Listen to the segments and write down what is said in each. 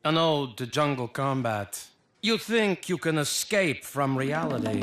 An ode to jungle combat. You think you can escape from reality.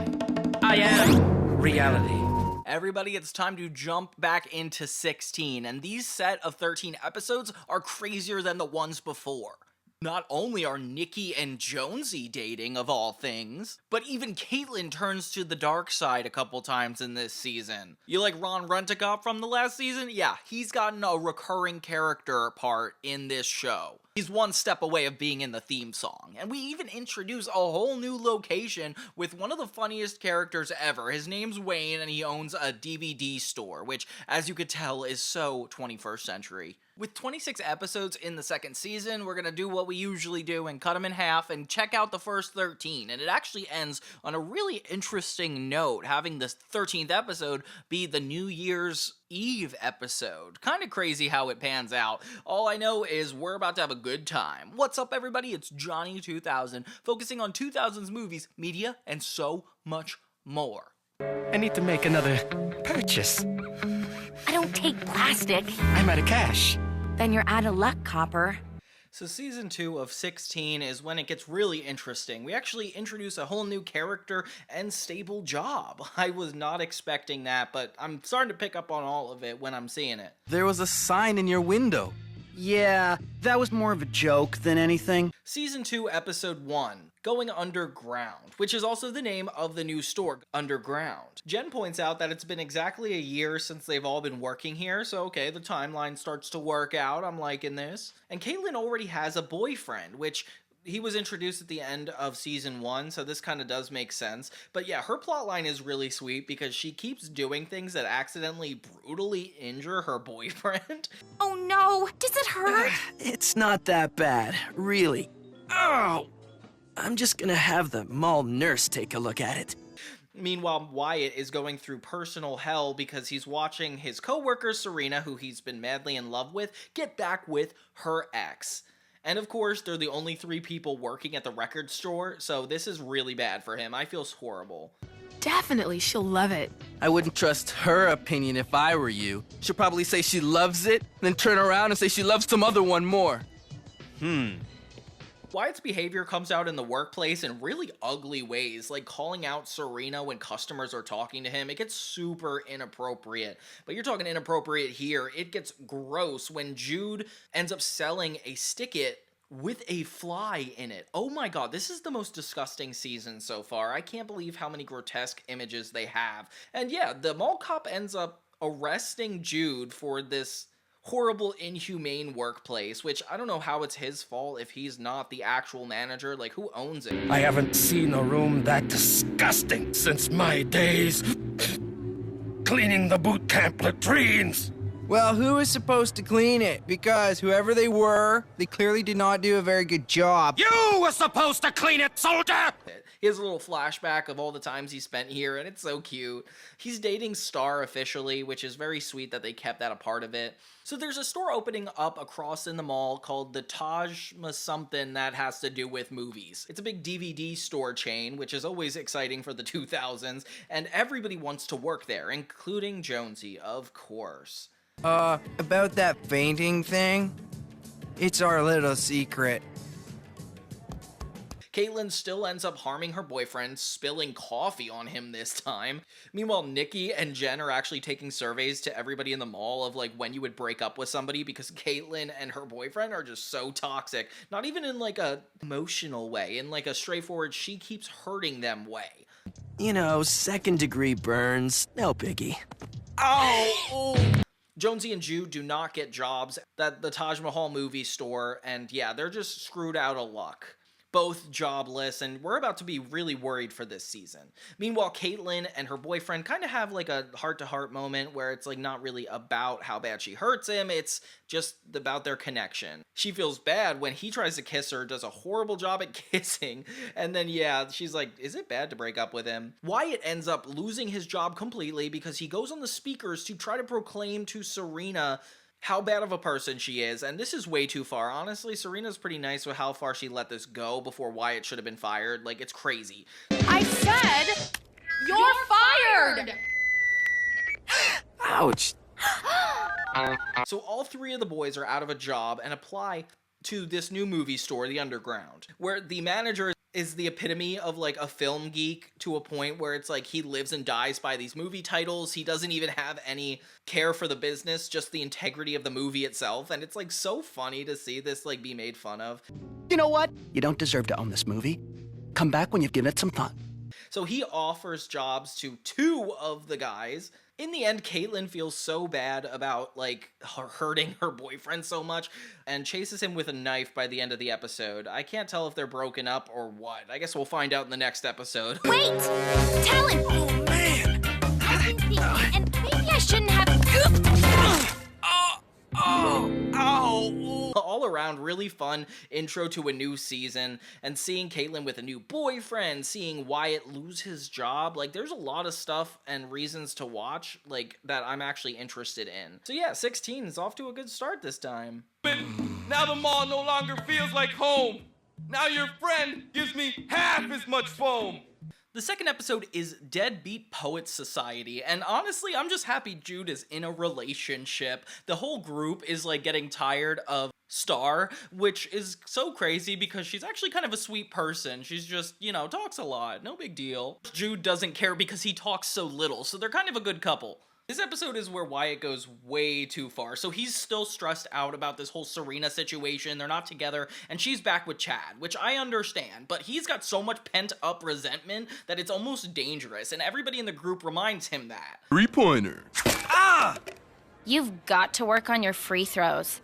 I am reality. Everybody, it's time to jump back into 16, and these set of 13 episodes are crazier than the ones before. Not only are Nikki and Jonesy dating, of all things, but even Caitlyn turns to the dark side a couple times in this season. You like Ron Rent-A-Cop from the last season? Yeah, he's gotten a recurring character part in this show. He's one step away of being in the theme song. And we even introduce a whole new location with one of the funniest characters ever. His name's Wayne, and he owns a DVD store, which, as you could tell, is so 21st century. With 26 episodes in the second season, we're gonna do what we usually do and cut them in half and check out the first 13. And it actually ends on a really interesting note, having this 13th episode be the New Year's Eve episode. Kind of crazy how it pans out. All I know is we're about to have a good time. What's up, everybody? It's Johnny 2000, focusing on 2000s movies, media, and so much more. I need to make another purchase. I don't take plastic. I'm out of cash. Then you're out of luck, Copper. So season 2 of 16 is when it gets really interesting. We actually introduce a whole new character and stable job. I was not expecting that, but I'm starting to pick up on all of it when I'm seeing it. There was a sign in your window. Yeah, that was more of a joke than anything. Season 2, Episode 1, Going Underground, which is also the name of the new store, Underground. Jen points out that it's been exactly a year since they've all been working here, so okay, the timeline starts to work out, I'm liking this. And Caitlyn already has a boyfriend, which he was introduced at the end of season 1, so this kind of does make sense. But yeah, her plotline is really sweet because she keeps doing things that accidentally brutally injure her boyfriend. Oh no, does it hurt? It's not that bad, really. Oh! I'm just gonna have the mall nurse take a look at it. Meanwhile, Wyatt is going through personal hell because he's watching his coworker Serena, who he's been madly in love with, get back with her ex. And of course, they're the only 3 people working at the record store, so this is really bad for him. I feel horrible. Definitely, she'll love it. I wouldn't trust her opinion if I were you. She'll probably say she loves it, then turn around and say she loves some other one more. Wyatt's behavior comes out in the workplace in really ugly ways, like calling out Serena when customers are talking to him. It gets super inappropriate. But you're talking inappropriate here. It gets gross when Jude ends up selling a stick-it with a fly in it. Oh my god, this is the most disgusting season so far. I can't believe how many grotesque images they have. And yeah, the mall cop ends up arresting Jude for this horrible, inhumane workplace, which I don't know how it's his fault if he's not the actual manager. Like, who owns it? I haven't seen a room that disgusting since my days cleaning the boot camp latrines. Well, who is supposed to clean it? Because whoever they were, they clearly did not do a very good job. You were supposed to clean it, soldier! He has a little flashback of all the times he spent here, and it's so cute. He's dating Star officially, which is very sweet that they kept that a part of it. So there's a store opening up across in the mall called the Taj something that has to do with movies. It's a big DVD store chain, which is always exciting for the 2000s, and everybody wants to work there, including Jonesy, of course. About that fainting thing, it's our little secret. Caitlyn still ends up harming her boyfriend, spilling coffee on him this time. Meanwhile, Nikki and Jen are actually taking surveys to everybody in the mall of like when you would break up with somebody because Caitlyn and her boyfriend are just so toxic. Not even in like a emotional way, in like a straightforward she keeps hurting them way. You know, 2nd-degree burns, no biggie. Oh! Jonesy and Jude do not get jobs at the Taj Mahal movie store, and yeah, they're just screwed out of luck. Both jobless, and we're about to be really worried for this season. Meanwhile, Caitlyn and her boyfriend kind of have like a heart-to-heart moment where it's like not really about how bad she hurts him, it's just about their connection. She feels bad when he tries to kiss her, does a horrible job at kissing, and then yeah, she's like, is it bad to break up with him? Wyatt ends up losing his job completely because he goes on the speakers to try to proclaim to Serena how bad of a person she is, and this is way too far. Honestly, Serena's pretty nice with how far she let this go before Wyatt should have been fired. Like, it's crazy. I said, you're fired! Ouch. So all 3 of the boys are out of a job and apply to this new movie store, the Underground, where the manager is the epitome of like a film geek to a point where it's like he lives and dies by these movie titles. He doesn't even have any care for the business, just the integrity of the movie itself. And it's like so funny to see this like be made fun of. You know what? You don't deserve to own this movie. Come back when you've given it some thought. So he offers jobs to 2 of the guys. In the end, Caitlin feels so bad about, like, her hurting her boyfriend so much and chases him with a knife by the end of the episode. I can't tell if they're broken up or what. I guess we'll find out in the next episode. Wait! Talon! Oh, man! And maybe I shouldn't have... All around, really fun intro to a new season, and seeing Caitlin with a new boyfriend, seeing Wyatt lose his job, like, there's a lot of stuff and reasons to watch, like, that I'm actually interested in. So yeah, 16 is off to a good start this time. Now the mall no longer feels like home. Now your friend gives me half as much foam. The second episode is Deadbeat Poets Society, and honestly, I'm just happy Jude is in a relationship. The whole group is like getting tired of Star, which is so crazy because she's actually kind of a sweet person. She's just, you know, talks a lot, no big deal. Jude doesn't care because he talks so little, so they're kind of a good couple. This episode is where Wyatt goes way too far, so he's still stressed out about this whole Serena situation. They're not together, and she's back with Chad, which I understand, but he's got so much pent-up resentment that it's almost dangerous, and everybody in the group reminds him that. 3-pointer. You've got to work on your free throws.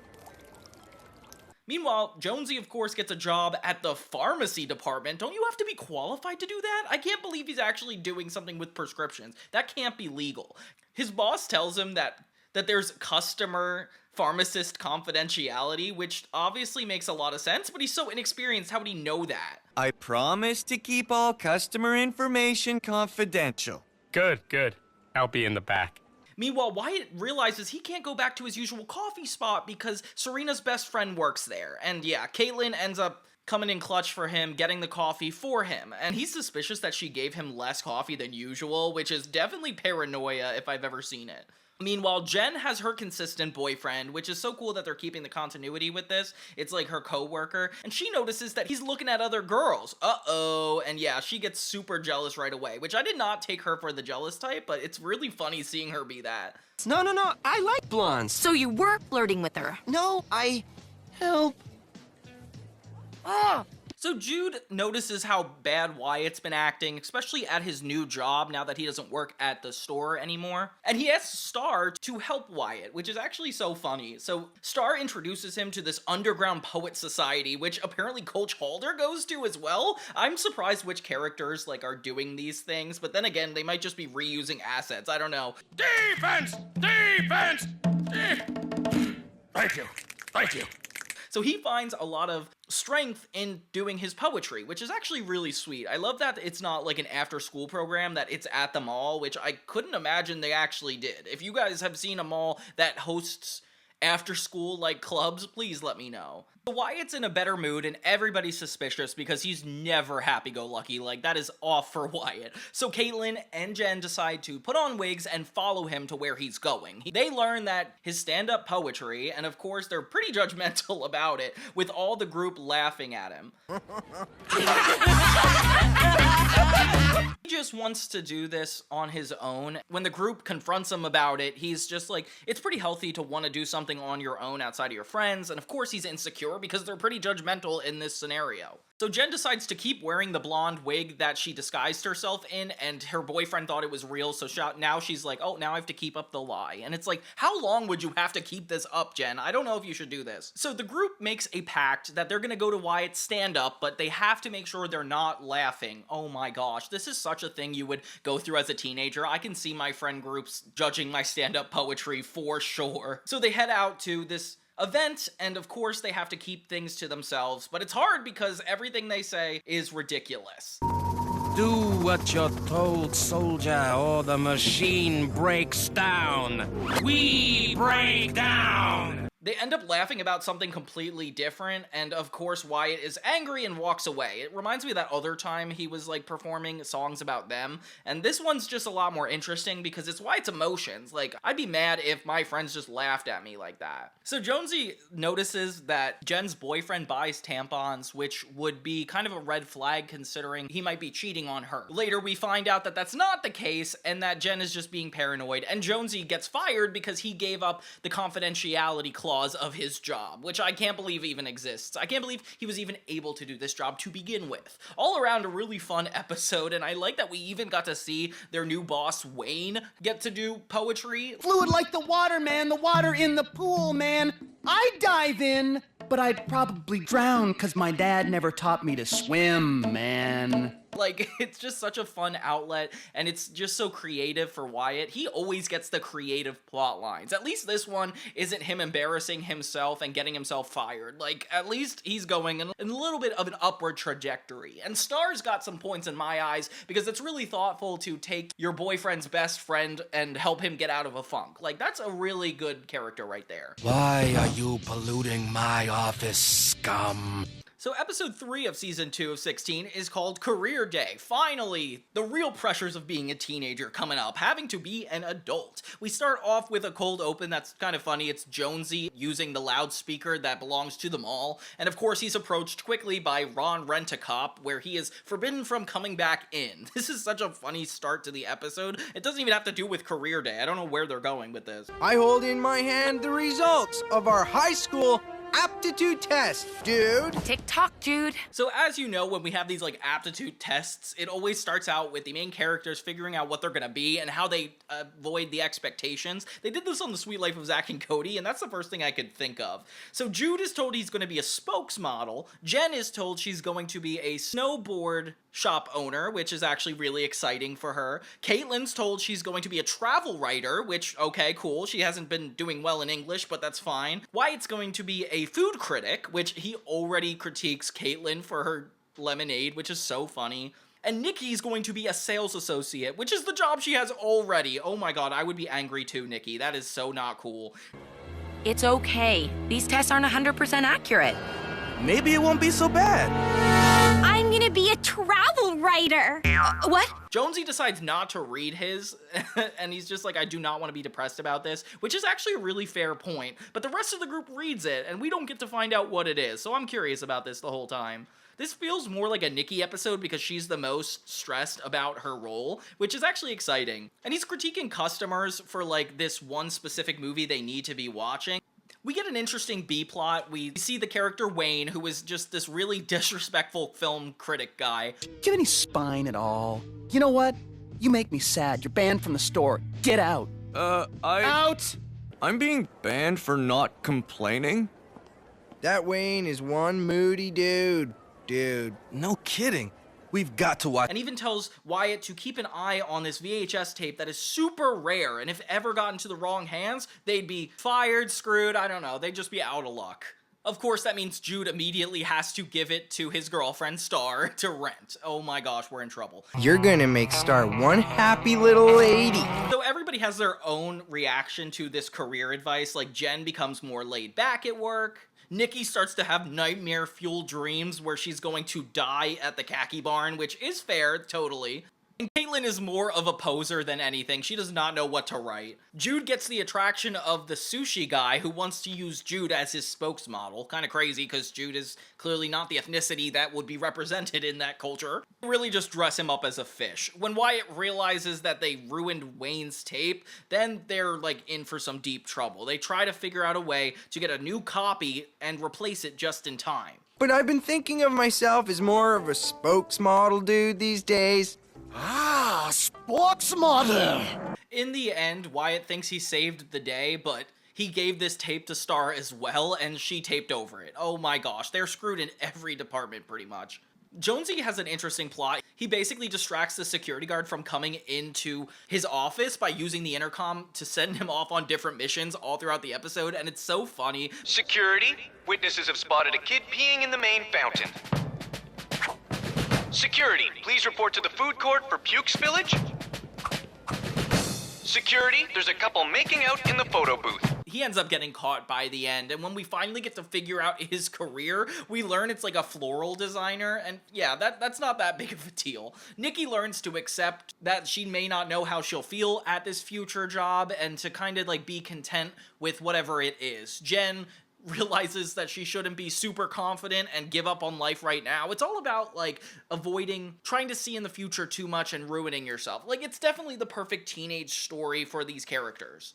Meanwhile, Jonesy, of course, gets a job at the pharmacy department. Don't you have to be qualified to do that? I can't believe he's actually doing something with prescriptions. That can't be legal. His boss tells him that there's customer pharmacist confidentiality, which obviously makes a lot of sense, but he's so inexperienced, how would he know that? I promise to keep all customer information confidential. Good. I'll be in the back. Meanwhile, Wyatt realizes he can't go back to his usual coffee spot because Serena's best friend works there. And yeah, Caitlin ends up coming in clutch for him, getting the coffee for him. And he's suspicious that she gave him less coffee than usual, which is definitely paranoia if I've ever seen it. Meanwhile, Jen has her consistent boyfriend, which is so cool that they're keeping the continuity with this. It's like her co-worker, and she notices that he's looking at other girls. Uh-oh. And yeah, she gets super jealous right away, which I did not take her for the jealous type, but it's really funny seeing her be that. No, I like blondes. So you were flirting with her? No, I help. So Jude notices how bad Wyatt's been acting, especially at his new job now that he doesn't work at the store anymore. And he asks Star to help Wyatt, which is actually so funny. So Star introduces him to this underground poet society, which apparently Coach Halder goes to as well. I'm surprised which characters are doing these things, but then again, they might just be reusing assets. I don't know. Defense! Thank you. So he finds a lot of strength in doing his poetry, which is actually really sweet. I love that it's not like an after-school program, that it's at the mall, which I couldn't imagine they actually did. If you guys have seen a mall that hosts after-school clubs, please let me know. So Wyatt's in a better mood and everybody's suspicious because he's never happy-go-lucky. That is off for Wyatt. So Caitlin and Jen decide to put on wigs and follow him to where he's going. They learn that his stand-up poetry, and of course they're pretty judgmental about it, with all the group laughing at him. He just wants to do this on his own. When the group confronts him about it, he's just it's pretty healthy to want to do something on your own outside of your friends, and of course he's insecure because they're pretty judgmental in this scenario. So Jen decides to keep wearing the blonde wig that she disguised herself in, and her boyfriend thought it was real, so now she's like, oh, now I have to keep up the lie. And it's how long would you have to keep this up, Jen? I don't know if you should do this. So the group makes a pact that they're gonna go to Wyatt's stand-up, but they have to make sure they're not laughing. Oh my gosh, this is such a thing you would go through as a teenager. I can see my friend groups judging my stand-up poetry for sure. So they head out to this event, and of course they have to keep things to themselves, but it's hard because everything they say is ridiculous. Do what you're told, soldier, or the machine breaks down. We break down! They end up laughing about something completely different, and of course Wyatt is angry and walks away. It reminds me of that other time he was like performing songs about them, and this one's just a lot more interesting because it's Wyatt's emotions. Like, I'd be mad if my friends just laughed at me like that. So Jonesy notices that Jen's boyfriend buys tampons, which would be kind of a red flag considering he might be cheating on her. Later we find out that that's not the case and that Jen is just being paranoid, and Jonesy gets fired because he gave up the confidentiality clause of his job, which I can't believe even exists. I can't believe he was even able to do this job to begin with. All around a really fun episode, and I like that we even got to see their new boss, Wayne, get to do poetry. Fluid like the water, man. The water in the pool, man. I'd dive in, but I'd probably drown because my dad never taught me to swim, man. Like, it's just such a fun outlet, and it's just so creative for Wyatt. He always gets the creative plot lines. At least this one isn't him embarrassing himself and getting himself fired. Like, at least he's going in a little bit of an upward trajectory. And Star's got some points in my eyes, because it's really thoughtful to take your boyfriend's best friend and help him get out of a funk. Like, that's a really good character right there. Why are you polluting my office, scum? So episode 3 of season 2 of 16 is called Career Day. Finally, the real pressures of being a teenager coming up, having to be an adult. We start off with a cold open that's kind of funny. It's Jonesy using the loudspeaker that belongs to the mall. And of course, he's approached quickly by Ron Rent-A-Cop, where he is forbidden from coming back in. This is such a funny start to the episode. It doesn't even have to do with Career Day. I don't know where they're going with this. I hold in my hand the results of our high school aptitude test, dude. Tick-tock, dude. So as you know, when we have these like aptitude tests, it always starts out with the main characters figuring out what they're gonna be and how they avoid the expectations. They did this on The Sweet Life of Zack and Cody, and that's the first thing I could think of. So Jude is told he's gonna be a spokesmodel. Jen is told she's going to be a snowboard shop owner, which is actually really exciting for her. Caitlin's told she's going to be a travel writer, which, okay, cool. She hasn't been doing well in English, but that's fine. Wyatt's going to be a food critic, which he already critiques Caitlin for her lemonade, which is so funny. And Nikki's going to be a sales associate, which is the job she has already. Oh my god, I would be angry too, Nikki. That is so not cool. It's okay. These tests aren't 100% accurate. Maybe it won't be so bad. I'm gonna be a travel writer. What? Jonesy decides not to read his, and he's just like, I do not want to be depressed about this, which is actually a really fair point. But the rest of the group reads it, and we don't get to find out what it is, so I'm curious about this the whole time. This feels more like a Nikki episode because she's the most stressed about her role, which is actually exciting. And he's critiquing customers for like this one specific movie they need to be watching. We get an interesting B-plot. We see the character Wayne, who is just this really disrespectful film critic guy. Do you have any spine at all? You know what? You make me sad. You're banned from the store. Get out. Out! I'm being banned for not complaining? That Wayne is one moody dude. Dude. No kidding. We've got to watch. And even tells Wyatt to keep an eye on this VHS tape that is super rare, and if ever got into the wrong hands, they'd be fired, screwed, I don't know, they'd just be out of luck. Of course, that means Jude immediately has to give it to his girlfriend, Star, to rent. Oh my gosh, we're in trouble. You're gonna make Star one happy little lady. So everybody has their own reaction to this career advice. Like, Jen becomes more laid back at work. Nikki starts to have nightmare-fueled dreams where she's going to die at the khaki barn, which is fair, totally. And Caitlin is more of a poser than anything. She does not know what to write. Jude gets the attraction of the sushi guy who wants to use Jude as his spokesmodel. Kind of crazy because Jude is clearly not the ethnicity that would be represented in that culture. Really just dress him up as a fish. When Wyatt realizes that they ruined Wayne's tape, then they're like in for some deep trouble. They try to figure out a way to get a new copy and replace it just in time. But I've been thinking of myself as more of a spokesmodel dude these days. Ah, sports model! In the end, Wyatt thinks he saved the day, but he gave this tape to Star as well, and she taped over it. Oh my gosh, they're screwed in every department pretty much. Jonesy has an interesting plot. He basically distracts the security guard from coming into his office by using the intercom to send him off on different missions all throughout the episode, and it's so funny. Security, witnesses have spotted a kid peeing in the main fountain. Security, please report to the food court for puke spillage. Security, there's a couple making out in the photo booth. he ends up getting caught by the end, and when we finally get to figure out his career, we learn it's like a floral designer, and yeah, that's not that big of a deal. Nikki learns to accept that she may not know how she'll feel at this future job, and to kind of like be content with whatever it is. Jen realizes that she shouldn't be super confident and give up on life right now. It's all about, like, avoiding trying to see in the future too much and ruining yourself. Like, it's definitely the perfect teenage story for these characters.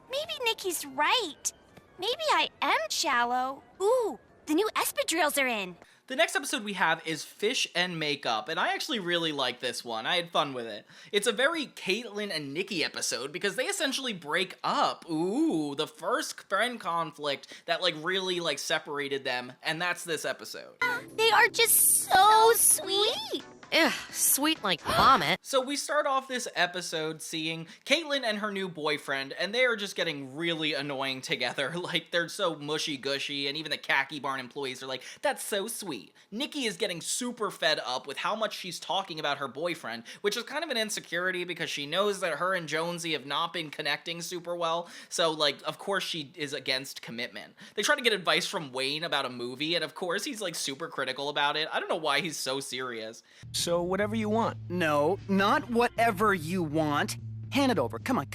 Maybe Nikki's right. Maybe I am shallow. Ooh, the new espadrilles are in. The next episode we have is Fish and Makeup, and I actually really like this one. I had fun with it. It's a very Caitlin and Nikki episode because they essentially break up. Ooh, the first friend conflict that like really like separated them, and that's this episode. They are just so sweet. Ugh, sweet like vomit. So we start off this episode seeing Caitlin and her new boyfriend, and they are just getting really annoying together. Like, they're so mushy-gushy, and even the khaki barn employees are like, that's so sweet. Nikki is getting super fed up with how much she's talking about her boyfriend, which is kind of an insecurity because she knows that her and Jonesy have not been connecting super well, so, like, of course she is against commitment. They try to get advice from Wayne about a movie, and of course he's, like, super critical about it. I don't know why he's so serious. So whatever you want. No, not whatever you want. Hand it over. Come on.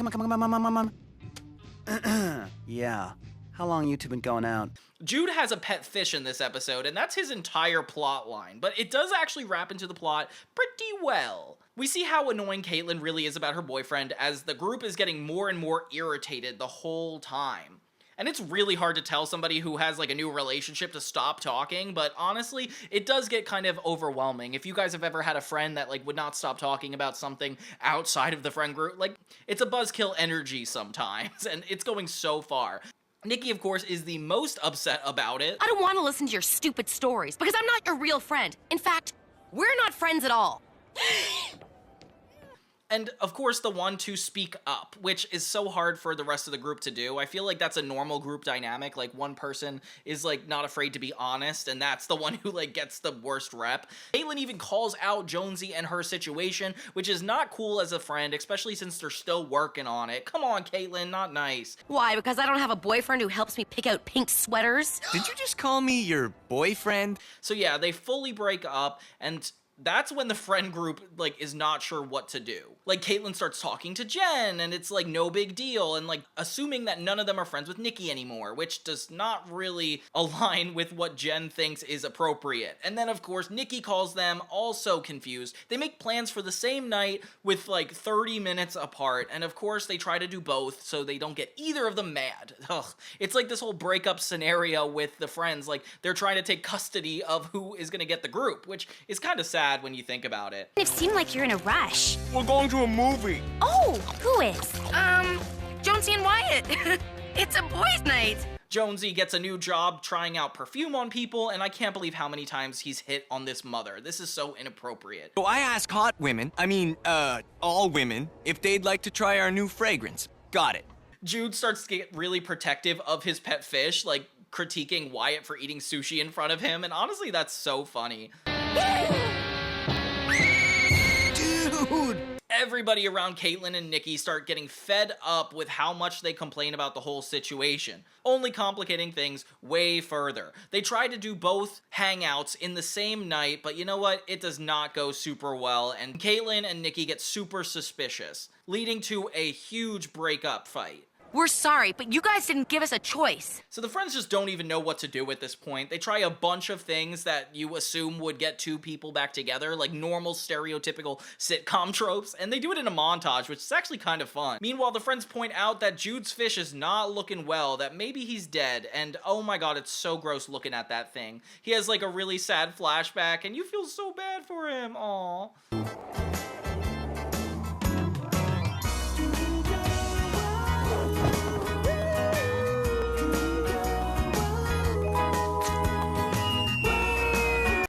Yeah. How long you two been going out? Jude has a pet fish in this episode, and that's his entire plot line, but it does actually wrap into the plot pretty well. We see how annoying Caitlin really is about her boyfriend as the group is getting more and more irritated the whole time. And it's really hard to tell somebody who has like a new relationship to stop talking, but honestly, it does get kind of overwhelming. If you guys have ever had a friend that like would not stop talking about something outside of the friend group, like it's a buzzkill energy sometimes, and it's going so far. Nikki, of course, is the most upset about it. I don't want to listen to your stupid stories because I'm not your real friend. In fact, we're not friends at all. And, of course, the one to speak up, which is so hard for the rest of the group to do. I feel like that's a normal group dynamic. Like, one person is, like, not afraid to be honest, and that's the one who, like, gets the worst rep. Caitlin even calls out Jonesy and her situation, which is not cool as a friend, especially since they're still working on it. Come on, Caitlin, not nice. Why? Because I don't have a boyfriend who helps me pick out pink sweaters? Did you just call me your boyfriend? So, yeah, they fully break up, and that's when the friend group, like, is not sure what to do. Like, Caitlin starts talking to Jen, and it's, like, no big deal, and, like, assuming that none of them are friends with Nikki anymore, which does not really align with what Jen thinks is appropriate. And then, of course, Nikki calls them, also confused. They make plans for the same night with, like, 30 minutes apart, and of course, they try to do both so they don't get either of them mad. Ugh. It's like this whole breakup scenario with the friends, like, they're trying to take custody of who is gonna get the group, which is kind of sad when you think about it. It seemed like you're in a rush. We're going to a movie. Oh, who is? Jonesy and Wyatt. It's a boys' night. Jonesy gets a new job trying out perfume on people, and I can't believe how many times he's hit on this mother. This is so inappropriate. So I asked hot women, all women, if they'd like to try our new fragrance. Got it. Jude starts to get really protective of his pet fish, like critiquing Wyatt for eating sushi in front of him, and honestly, that's so funny. Dude! Everybody around Caitlin and Nikki start getting fed up with how much they complain about the whole situation, only complicating things way further. They try to do both hangouts in the same night, but you know what? It does not go super well, and Caitlin and Nikki get super suspicious, leading to a huge breakup fight. We're sorry, but you guys didn't give us a choice. So the friends just don't even know what to do at this point. They try a bunch of things that you assume would get two people back together, like normal stereotypical sitcom tropes, and they do it in a montage, which is actually kind of fun. Meanwhile, the friends point out that Jude's fish is not looking well, that maybe he's dead, and oh my god, it's so gross looking at that thing. He has like a really sad flashback, and you feel so bad for him. Aww.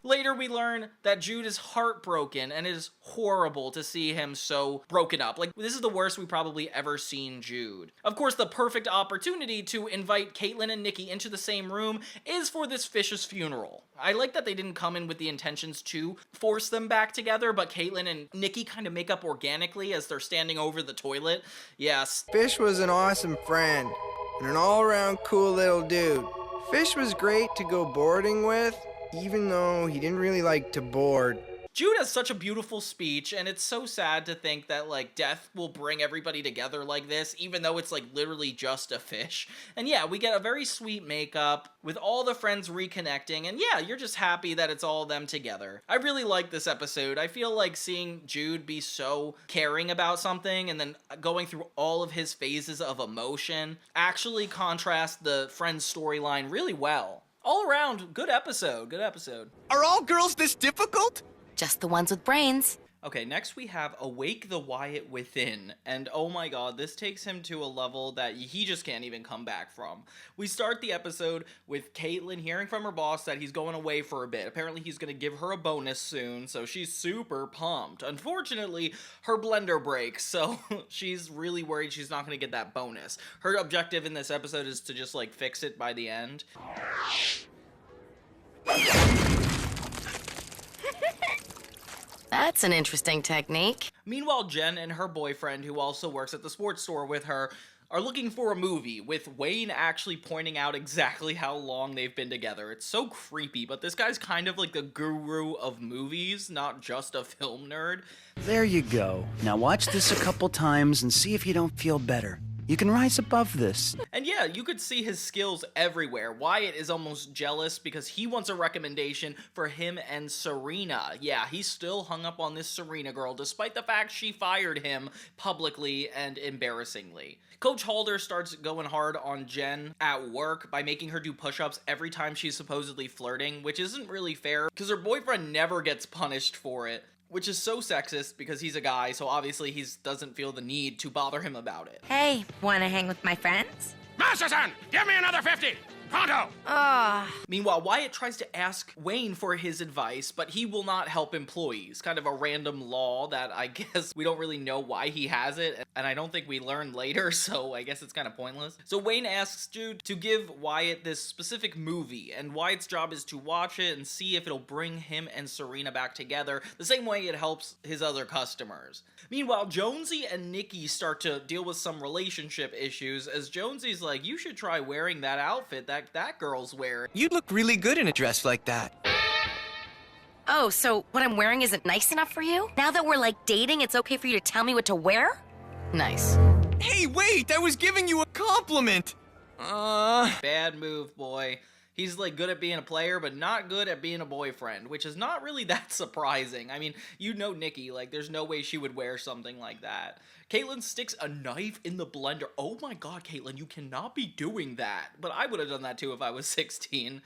Later, we learn that Jude is heartbroken, and it is horrible to see him so broken up. Like, this is the worst we've probably ever seen Jude. Of course, the perfect opportunity to invite Caitlin and Nikki into the same room is for this fish's funeral. I like that they didn't come in with the intentions to force them back together, but Caitlin and Nikki kind of make up organically as they're standing over the toilet. Yes. Fish was an awesome friend. and an all-around cool little dude. Fish was great to go boarding with, even though he didn't really like to board. Jude has such a beautiful speech, and it's so sad to think that, like, death will bring everybody together like this, even though it's, like, literally just a fish. And yeah, we get a very sweet makeup with all the friends reconnecting, and yeah, you're just happy that it's all them together. I really like this episode. I feel like seeing Jude be so caring about something and then going through all of his phases of emotion actually contrasts the friends' storyline really well. All around, good episode, good episode. Are all girls this difficult? Just the ones with brains. Okay, next we have Awake the Wyatt Within, and oh my god, this takes him to a level that he just can't even come back from. We start the episode with Caitlin hearing from her boss that he's going away for a bit. Apparently he's gonna give her a bonus soon, so she's super pumped. Unfortunately, her blender breaks, so she's really worried she's not gonna get that bonus. Her objective in this episode is to just, like, fix it by the end. That's an interesting technique. Meanwhile, Jen and her boyfriend, who also works at the sports store with her, are looking for a movie, with Wayne actually pointing out exactly how long they've been together. It's so creepy, but this guy's kind of like the guru of movies, not just a film nerd. There you go. Now watch this a couple times and see if you don't feel better. You can rise above this. And yeah, you could see his skills everywhere. Wyatt is almost jealous because he wants a recommendation for him and Serena. Yeah, he's still hung up on this Serena girl, despite the fact she fired him publicly and embarrassingly. Coach Halder starts going hard on Jen at work by making her do push-ups every time she's supposedly flirting, which isn't really fair because her boyfriend never gets punished for it. Which is so sexist because he's a guy, so obviously he doesn't feel the need to bother him about it. Hey, wanna hang with my friends? Masterson, give me another 50! Pronto! Meanwhile, Wyatt tries to ask Wayne for his advice, but he will not help employees. Kind of a random law that I guess we don't really know why he has it, and I don't think we learn later, so I guess it's kind of pointless. So Wayne asks Jude to give Wyatt this specific movie, and Wyatt's job is to watch it and see if it'll bring him and Serena back together, the same way it helps his other customers. Meanwhile, Jonesy and Nikki start to deal with some relationship issues, as Jonesy's like, you should try wearing that outfit that girl's wearing. You'd look really good in a dress like that. Oh, so what I'm wearing isn't nice enough for you? Now that we're, like, dating, it's okay for you to tell me what to wear? Nice. Hey, wait! I was giving you a compliment! Bad move, boy. He's, like, good at being a player, but not good at being a boyfriend, which is not really that surprising. I mean, you know Nikki, like, there's no way she would wear something like that. Caitlin sticks a knife in the blender. Oh my god, Caitlin, you cannot be doing that. But I would have done that too if I was 16.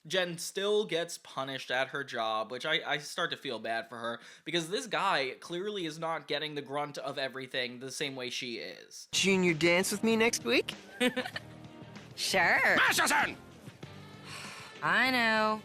Jen still gets punished at her job, which I start to feel bad for her, because this guy clearly is not getting the grunt of everything the same way she is. Junior dance with me next week? Sure. Masterson! I know.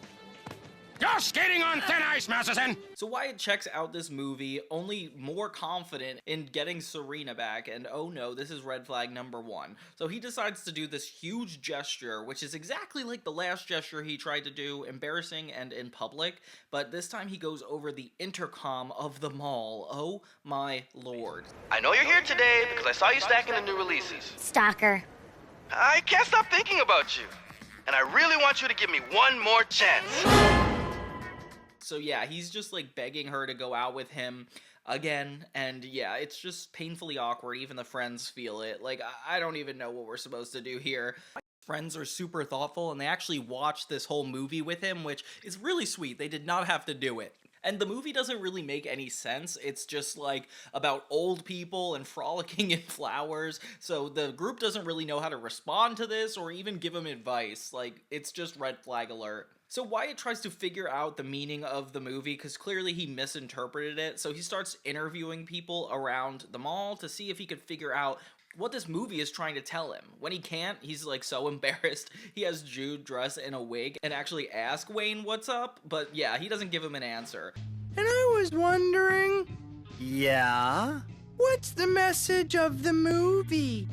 You're skating on thin ice, Masterson! So Wyatt checks out this movie, only more confident in getting Serena back, and oh no, this is red flag number 1. So he decides to do this huge gesture, which is exactly like the last gesture he tried to do, embarrassing and in public, but this time he goes over the intercom of the mall. Oh my lord. I know you're here today because I saw you stacking the new releases. Stalker. I can't stop thinking about you. And I really want you to give me one more chance. So yeah, he's just like begging her to go out with him again, and yeah, it's just painfully awkward. Even the friends feel it. Like, I don't even know what we're supposed to do here. My friends are super thoughtful, and they actually watched this whole movie with him, which is really sweet. They did not have to do it. And the movie doesn't really make any sense. It's just like about old people and frolicking in flowers. So the group doesn't really know how to respond to this or even give him advice. Like, it's just red flag alert. So Wyatt tries to figure out the meaning of the movie because clearly he misinterpreted it. So he starts interviewing people around the mall to see if he could figure out what this movie is trying to tell him. When he can't, he's like so embarrassed. He has Jude dress in a wig and actually ask Wayne what's up, but yeah, he doesn't give him an answer. And I was wondering, Yeah? what's the message of the movie?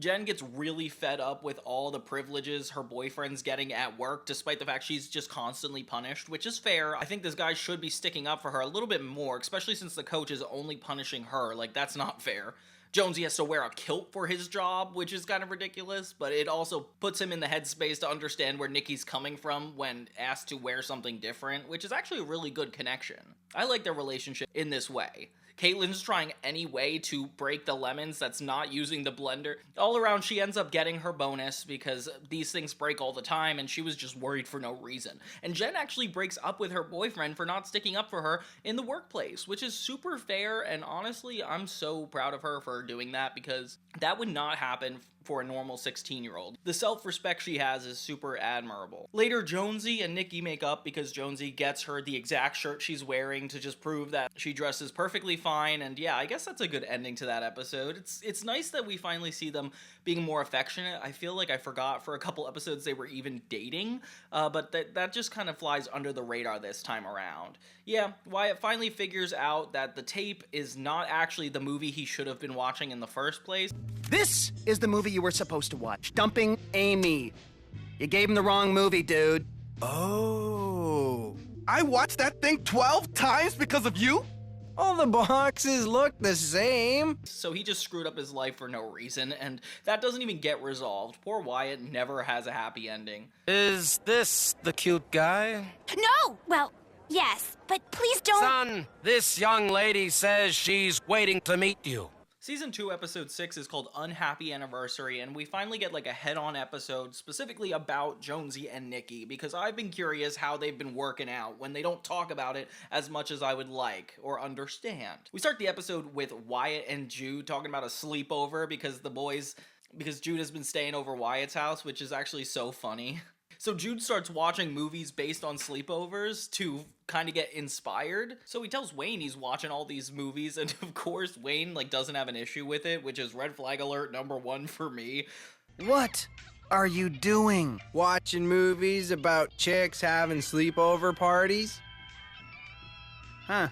Jen gets really fed up with all the privileges her boyfriend's getting at work, despite the fact she's just constantly punished, which is fair. I think this guy should be sticking up for her a little bit more, especially since the coach is only punishing her. Like, that's not fair. Jonesy has to wear a kilt for his job, which is kind of ridiculous, but it also puts him in the headspace to understand where Nikki's coming from when asked to wear something different, which is actually a really good connection. I like their relationship in this way. Caitlin's trying any way to break the lemons that's not using the blender. All around, she ends up getting her bonus because these things break all the time and she was just worried for no reason. And Jen actually breaks up with her boyfriend for not sticking up for her in the workplace, which is super fair, and honestly, I'm so proud of her for doing that because that would not happen for a normal 16-year-old. The self-respect she has is super admirable. Later, Jonesy and Nikki make up because Jonesy gets her the exact shirt she's wearing to just prove that she dresses perfectly fine, and yeah, I guess that's a good ending to that episode. It's nice that we finally see them being more affectionate. I feel like I forgot for a couple episodes they were even dating, but that just kind of flies under the radar this time around. Yeah, Wyatt finally figures out that the tape is not actually the movie he should have been watching in the first place. This is the movie you were supposed to watch. Dumping Amy. You gave him the wrong movie, dude. Oh. I watched that thing 12 times because of you? All the boxes look the same. So he just screwed up his life for no reason, and that doesn't even get resolved. Poor Wyatt never has a happy ending. Is this the cute guy? No! Well, yes, but please don't... Son, this young lady says she's waiting to meet you. Season 2, Episode 6 is called Unhappy Anniversary, and we finally get like a head-on episode specifically about Jonesy and Nikki, because I've been curious how they've been working out when they don't talk about it as much as I would like or understand. We start the episode with Wyatt and Jude talking about a sleepover because Jude has been staying over Wyatt's house, which is actually so funny. So Jude starts watching movies based on sleepovers to kind of get inspired. So he tells Wayne he's watching all these movies, and of course Wayne doesn't have an issue with it, which is red flag alert #1 for me. What are you doing? Watching movies about chicks having sleepover parties? Huh.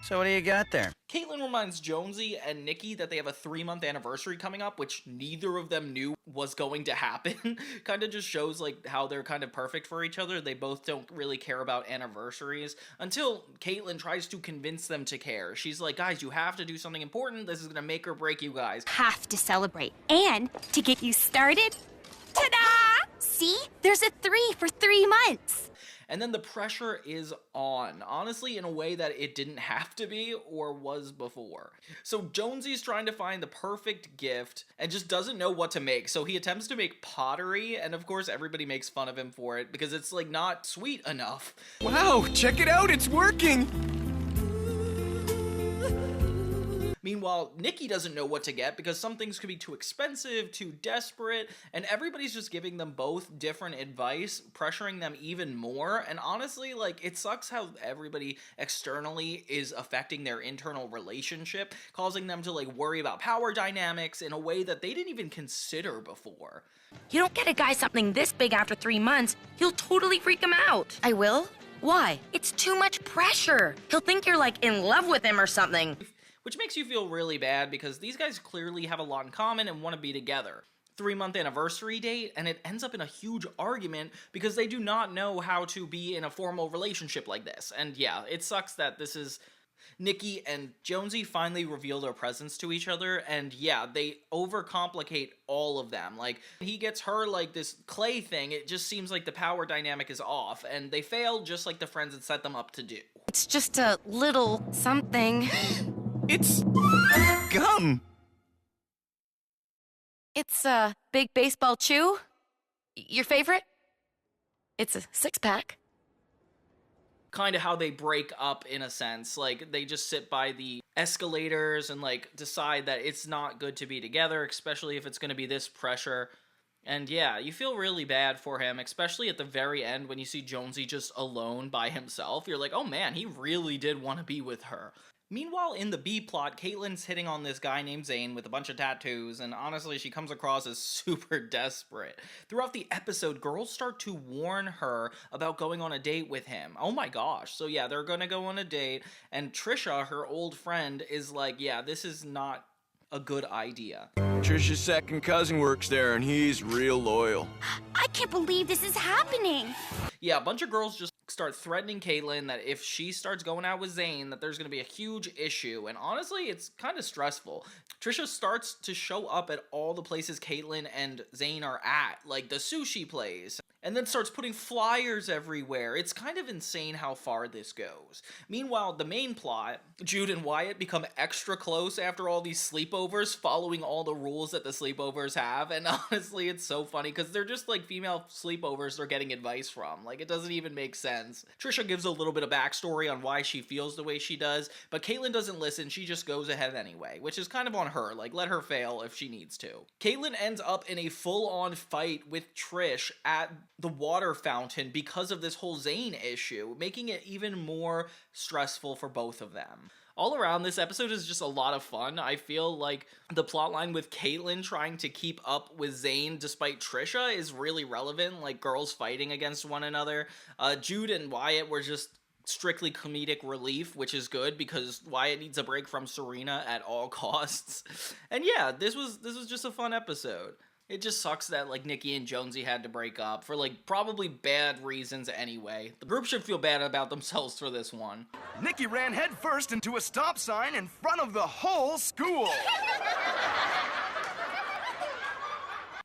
So what do you got there? Caitlin reminds Jonesy and Nikki that they have a 3-month anniversary coming up, which neither of them knew was going to happen. Kind of just shows how they're kind of perfect for each other. They both don't really care about anniversaries until Caitlin tries to convince them to care. She's like, guys, you have to do something important. This is gonna make or break you guys. Have to celebrate. And to get you started, ta-da! See? There's a 3 for 3 months. And then the pressure is on, honestly, in a way that it didn't have to be or was before. So Jonesy's trying to find the perfect gift and just doesn't know what to make. So he attempts to make pottery, and of course everybody makes fun of him for it because it's not sweet enough. Wow, check it out, it's working! Meanwhile, Nikki doesn't know what to get because some things could be too expensive, too desperate, and everybody's just giving them both different advice, pressuring them even more. And honestly, it sucks how everybody externally is affecting their internal relationship, causing them to worry about power dynamics in a way that they didn't even consider before. You don't get a guy something this big after 3 months, he'll totally freak him out. I will? Why? It's too much pressure. He'll think you're in love with him or something. Which makes you feel really bad because these guys clearly have a lot in common and want to be together. 3-month anniversary date, and it ends up in a huge argument because they do not know how to be in a formal relationship like this. And yeah, it sucks that this is... Nikki and Jonesy finally reveal their presence to each other, and yeah, they overcomplicate all of them. He gets her this clay thing, it just seems like the power dynamic is off, and they fail just like the friends had set them up to do. It's just a little something. It's gum. It's a big baseball chew. Your favorite? It's a 6-pack. Kind of how they break up in a sense. They just sit by the escalators and decide that it's not good to be together, especially if it's going to be this pressure. And yeah, you feel really bad for him, especially at the very end when you see Jonesy just alone by himself. You're like, oh man, he really did want to be with her. Meanwhile, in the B-plot, Caitlin's hitting on this guy named Zane with a bunch of tattoos, and honestly, she comes across as super desperate. Throughout the episode, girls start to warn her about going on a date with him. Oh my gosh. So yeah, they're gonna go on a date, and Trisha, her old friend, is like, yeah, this is not a good idea. Trisha's second cousin works there, and he's real loyal. I can't believe this is happening. Yeah, a bunch of girls just start threatening Caitlyn that if she starts going out with Zayn, that there's going to be a huge issue. And honestly, it's kind of stressful. Trisha starts to show up at all the places Caitlyn and Zayn are at, like the sushi place, and then starts putting flyers everywhere. It's kind of insane how far this goes. Meanwhile, the main plot, Jude and Wyatt become extra close after all these sleepovers, following all the rules that the sleepovers have, and honestly, it's so funny, because they're just like female sleepovers they're getting advice from. Like, it doesn't even make sense. Trisha gives a little bit of backstory on why she feels the way she does, but Caitlyn doesn't listen, she just goes ahead anyway, which is kind of on her, like, let her fail if she needs to. Caitlyn ends up in a full-on fight with Trish at the water fountain because of this whole Zayn issue, making it even more stressful for both of them. All around, this episode is just a lot of fun. I feel like the plotline with Caitlyn trying to keep up with Zayn despite Trisha is really relevant, like girls fighting against one another. Jude and Wyatt were just strictly comedic relief, which is good because Wyatt needs a break from Serena at all costs. And yeah, this was just a fun episode. It just sucks that, like, Nikki and Jonesy had to break up for, like, probably bad reasons anyway. The group should feel bad about themselves for this one. Nikki ran headfirst into a stop sign in front of the whole school.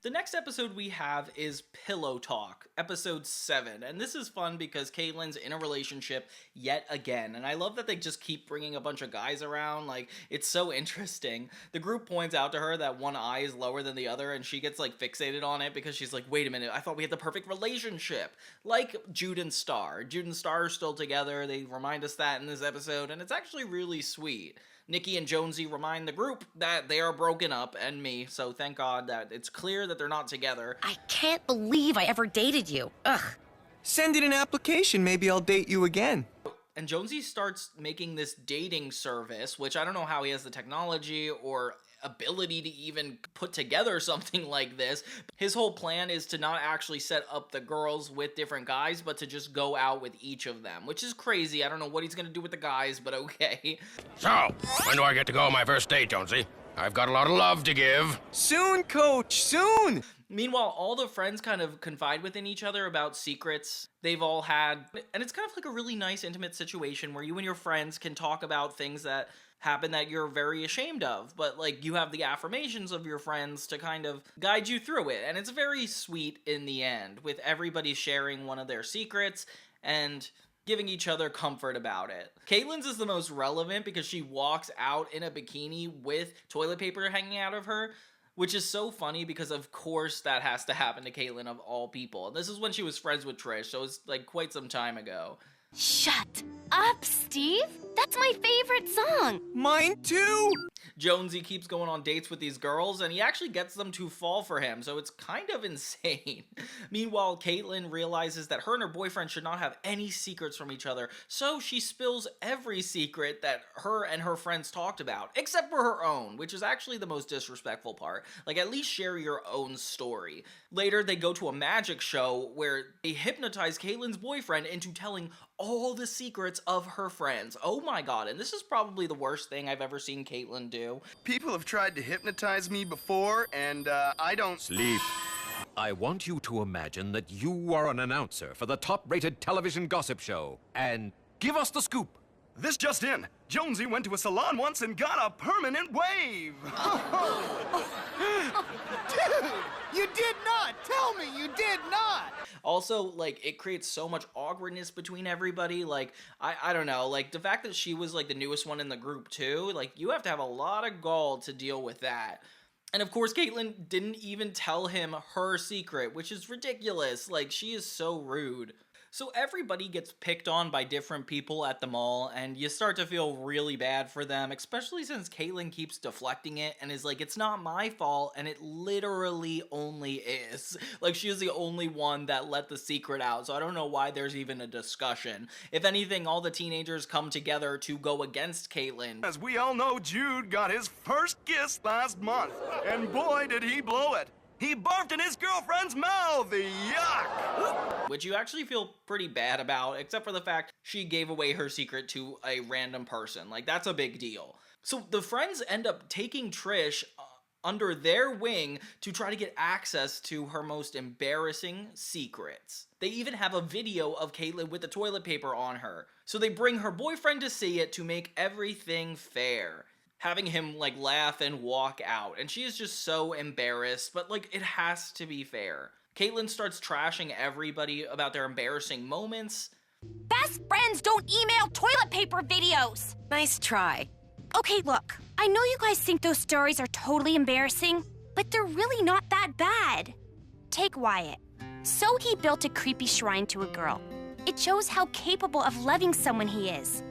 The next episode we have is Pillow Talk, episode 7, and this is fun because Caitlyn's in a relationship yet again, and I love that they just keep bringing a bunch of guys around. Like, it's so interesting. The group points out to her that one eye is lower than the other, and she gets, like, fixated on it because she's like, wait a minute, I thought we had the perfect relationship. Like Jude and Star. Jude and Star are still together, they remind us that in this episode, and it's actually really sweet. Nikki and Jonesy remind the group that they are broken up, and me, so thank God that it's clear that they're not together. I can't believe I ever dated you. Ugh. Send in an application, maybe I'll date you again. And Jonesy starts making this dating service, which I don't know how he has the technology or ability to even put together something like this. His whole plan is to not actually set up the girls with different guys, but to just go out with each of them, which is crazy. I don't know what he's gonna do with the guys, but okay. So, when do I get to go on my first date, Jonesy? I've got a lot of love to give. Soon, Coach, soon! Meanwhile, all the friends kind of confide within each other about secrets they've all had, and it's kind of like a really nice, intimate situation where you and your friends can talk about things that happen that you're very ashamed of, but like you have the affirmations of your friends to kind of guide you through it, and it's very sweet in the end, with everybody sharing one of their secrets and giving each other comfort about it. Caitlyn's is the most relevant because she walks out in a bikini with toilet paper hanging out of her, which is so funny because of course that has to happen to Caitlyn of all people. And this is when she was friends with Trish, so it's like quite some time ago. Shut up, Steve. That's my favorite song. Mine too. Jonesy keeps going on dates with these girls, and he actually gets them to fall for him, so it's kind of insane. Meanwhile, Caitlyn realizes that her and her boyfriend should not have any secrets from each other, so she spills every secret that her and her friends talked about, except for her own, which is actually the most disrespectful part. Like, at least share your own story. Later, they go to a magic show where they hypnotize Caitlyn's boyfriend into telling all the secrets of her friends. Oh my god, and this is probably the worst thing I've ever seen Caitlyn do. People have tried to hypnotize me before, and I don't sleep. I want you to imagine that you are an announcer for the top-rated television gossip show, and give us the scoop. This just in. Jonesy went to a salon once and got a permanent wave. Dude, you did not. Tell me you did not. Also, like, it creates so much awkwardness between everybody. Like, I don't know, like, the fact that she was, like, the newest one in the group, too, like, you have to have a lot of gall to deal with that. And, of course, Caitlyn didn't even tell him her secret, which is ridiculous. Like, she is so rude. So everybody gets picked on by different people at the mall, and you start to feel really bad for them, especially since Caitlyn keeps deflecting it and is like, it's not my fault, and it literally only is. Like, she is the only one that let the secret out, so I don't know why there's even a discussion. If anything, all the teenagers come together to go against Caitlyn. As we all know, Jude got his first kiss last month, and boy did he blow it. He barfed in his girlfriend's mouth! Yuck! Which you actually feel pretty bad about, except for the fact she gave away her secret to a random person. Like, that's a big deal. So the friends end up taking Trish under their wing to try to get access to her most embarrassing secrets. They even have a video of Caitlyn with the toilet paper on her. So they bring her boyfriend to see it to make everything fair, having him like laugh and walk out. And she is just so embarrassed, but like it has to be fair. Caitlyn starts trashing everybody about their embarrassing moments. Best friends don't email toilet paper videos! Nice try. Okay, look, I know you guys think those stories are totally embarrassing, but they're really not that bad. Take Wyatt. So he built a creepy shrine to a girl. It shows how capable of loving someone he is.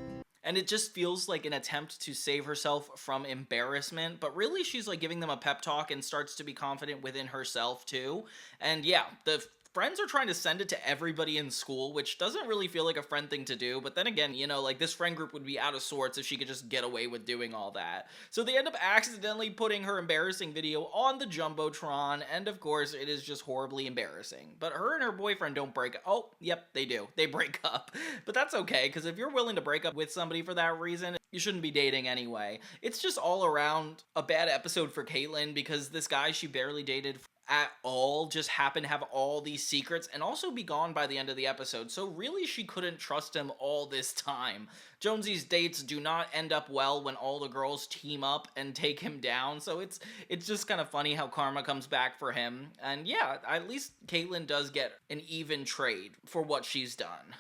And it just feels like an attempt to save herself from embarrassment, but really she's like giving them a pep talk and starts to be confident within herself too. And yeah, the friends are trying to send it to everybody in school, which doesn't really feel like a friend thing to do, but then again, you know, like this friend group would be out of sorts if she could just get away with doing all that. So they end up accidentally putting her embarrassing video on the Jumbotron, and of course, it is just horribly embarrassing. But her and her boyfriend don't break up. Oh, yep, they do. They break up. But that's okay, because if you're willing to break up with somebody for that reason, you shouldn't be dating anyway. It's just all around a bad episode for Caitlyn, because this guy she barely dated at all just happened to have all these secrets and also be gone by the end of the episode, so really she couldn't trust him all this time. Jonesy's dates do not end up well when all the girls team up and take him down, so it's just kind of funny how karma comes back for him. And yeah, at least Caitlyn does get an even trade for what she's done.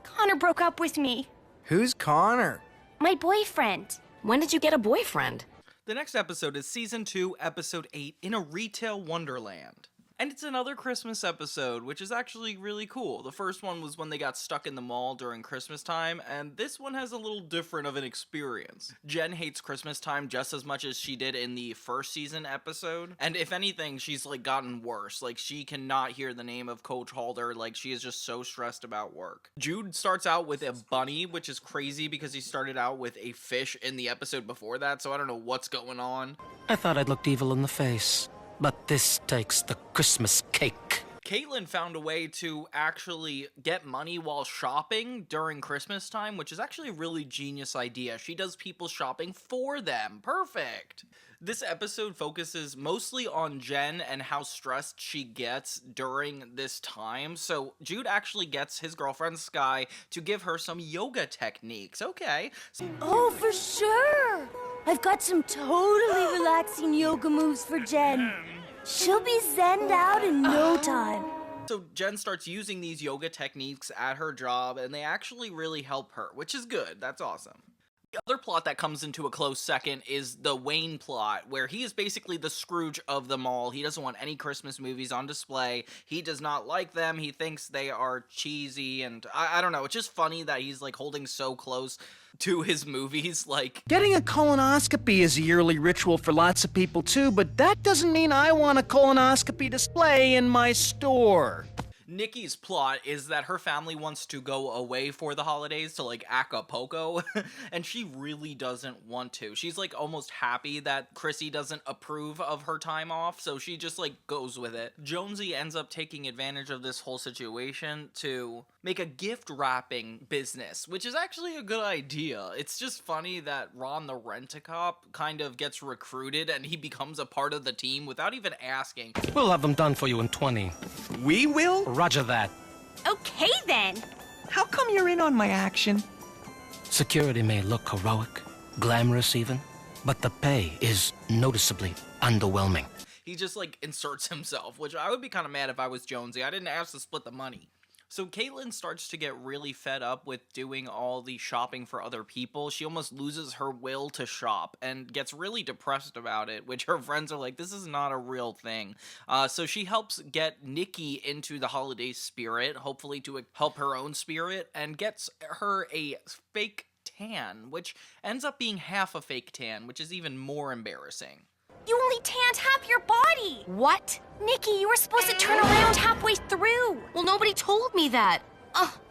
Connor broke up with me. Who's Connor? My boyfriend. When did you get a boyfriend? The next episode is Season 2, Episode 8, In a Retail Wonderland. And it's another Christmas episode, which is actually really cool. The first one was when they got stuck in the mall during Christmas time, and this one has a little different of an experience. Jen hates Christmas time just as much as she did in the first season episode, and if anything, she's like gotten worse. Like, she cannot hear the name of Coach Halder, like she is just so stressed about work. Jude starts out with a bunny, which is crazy because he started out with a fish in the episode before that, so I don't know what's going on. I thought I'd looked evil in the face, but this takes the Christmas cake. Caitlyn found a way to actually get money while shopping during Christmas time, which is actually a really genius idea. She does people shopping for them. Perfect. This episode focuses mostly on Jen and how stressed she gets during this time. So Jude actually gets his girlfriend Sky to give her some yoga techniques. Okay. Oh, for sure. I've got some totally relaxing yoga moves for Jen. She'll be zenned out in no time. So Jen starts using these yoga techniques at her job, and they actually really help her, which is good. That's awesome. The other plot that comes into a close second is the Wayne plot, where he is basically the Scrooge of them all. He doesn't want any Christmas movies on display. He does not like them. He thinks they are cheesy, and I don't know. It's just funny that he's like holding so close to his movies. Like, getting a colonoscopy is a yearly ritual for lots of people too, but that doesn't mean I want a colonoscopy display in my store. Nikki's plot is that her family wants to go away for the holidays to like Acapulco, and she really doesn't want to. She's like almost happy that Chrissy doesn't approve of her time off, so she just like goes with it. Jonesy ends up taking advantage of this whole situation to make a gift wrapping business, which is actually a good idea. It's just funny that Ron the Rent-A-Cop kind of gets recruited and he becomes a part of the team without even asking. We'll have them done for you in 20. We will? Roger that. Okay then. How come you're in on my action? Security may look heroic, glamorous even, but the pay is noticeably underwhelming. He just like inserts himself, which I would be kind of mad if I was Jonesy. I didn't ask to split the money. So Caitlyn starts to get really fed up with doing all the shopping for other people. She almost loses her will to shop and gets really depressed about it, which her friends are like, this is not a real thing. So she helps get Nikki into the holiday spirit, hopefully to help her own spirit, and gets her a fake tan, which ends up being half a fake tan, which is even more embarrassing. You only tanned half your body! What? Nikki, you were supposed to turn around halfway through! Well, nobody told me that.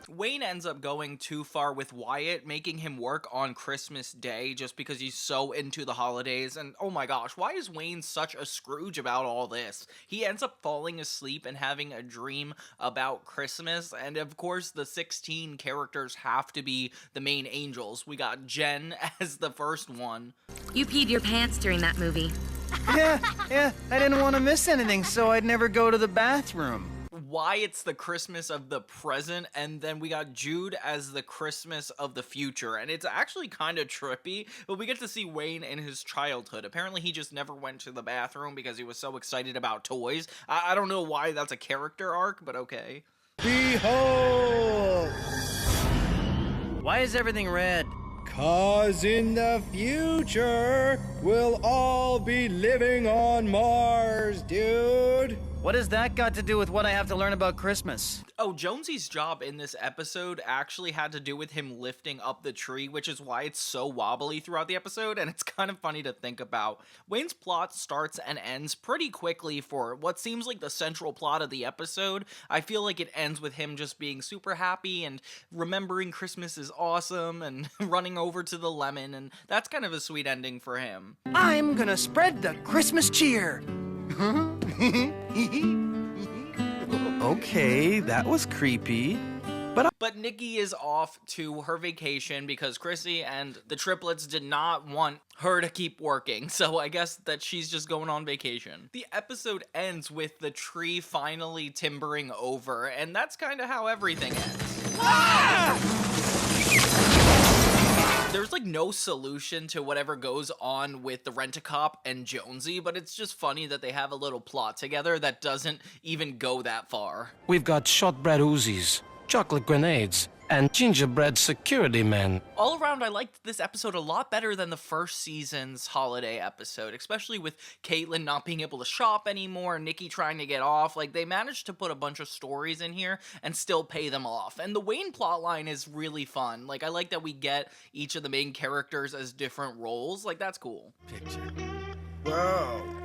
Wayne ends up going too far with Wyatt, making him work on Christmas Day just because he's so into the holidays. And oh my gosh, why is Wayne such a Scrooge about all this? He ends up falling asleep and having a dream about Christmas. And of course, the 16 characters have to be the main angels. We got Jen as the first one. You peed your pants during that movie. Yeah, I didn't want to miss anything, so I'd never go to the bathroom. Wyatt's the Christmas of the present, and then we got Jude as the Christmas of the future, and it's actually kind of trippy, but we get to see Wayne in his childhood. Apparently he just never went to the bathroom because he was so excited about toys. I don't know why that's a character arc, but okay. Behold! Why is everything red? 'Cause in the future, we'll all be living on Mars, dude. What has that got to do with what I have to learn about Christmas? Oh, Jonesy's job in this episode actually had to do with him lifting up the tree, which is why it's so wobbly throughout the episode, and it's kind of funny to think about. Wayne's plot starts and ends pretty quickly for what seems like the central plot of the episode. I feel like it ends with him just being super happy and remembering Christmas is awesome and running over to the lemon, and that's kind of a sweet ending for him. I'm gonna spread the Christmas cheer! Okay, that was creepy. But Nikki is off to her vacation because Chrissy and the triplets did not want her to keep working, so I guess that she's just going on vacation. The episode ends with the tree finally timbering over, and that's kind of how everything ends. There's like no solution to whatever goes on with the Rent-A-Cop and Jonesy, but it's just funny that they have a little plot together that doesn't even go that far. We've got shortbread Uzis, chocolate grenades, and gingerbread security men. All around, I liked this episode a lot better than the first season's holiday episode, especially with Caitlin not being able to shop anymore, Nikki trying to get off. Like, they managed to put a bunch of stories in here and still pay them off. And the Wayne plotline is really fun. Like, I like that we get each of the main characters as different roles. Like, that's cool. Whoa.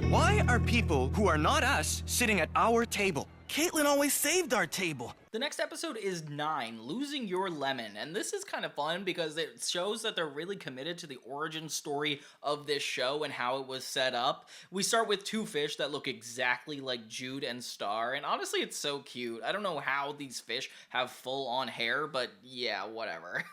Why are people who are not us sitting at our table? Caitlin always saved our table. The next episode is 9, Losing Your Lemon, and this is kind of fun because it shows that they're really committed to the origin story of this show and how it was set up. We start with 2 fish that look exactly like Jude and Star, and honestly it's so cute. I don't know how these fish have full-on hair, but yeah, whatever.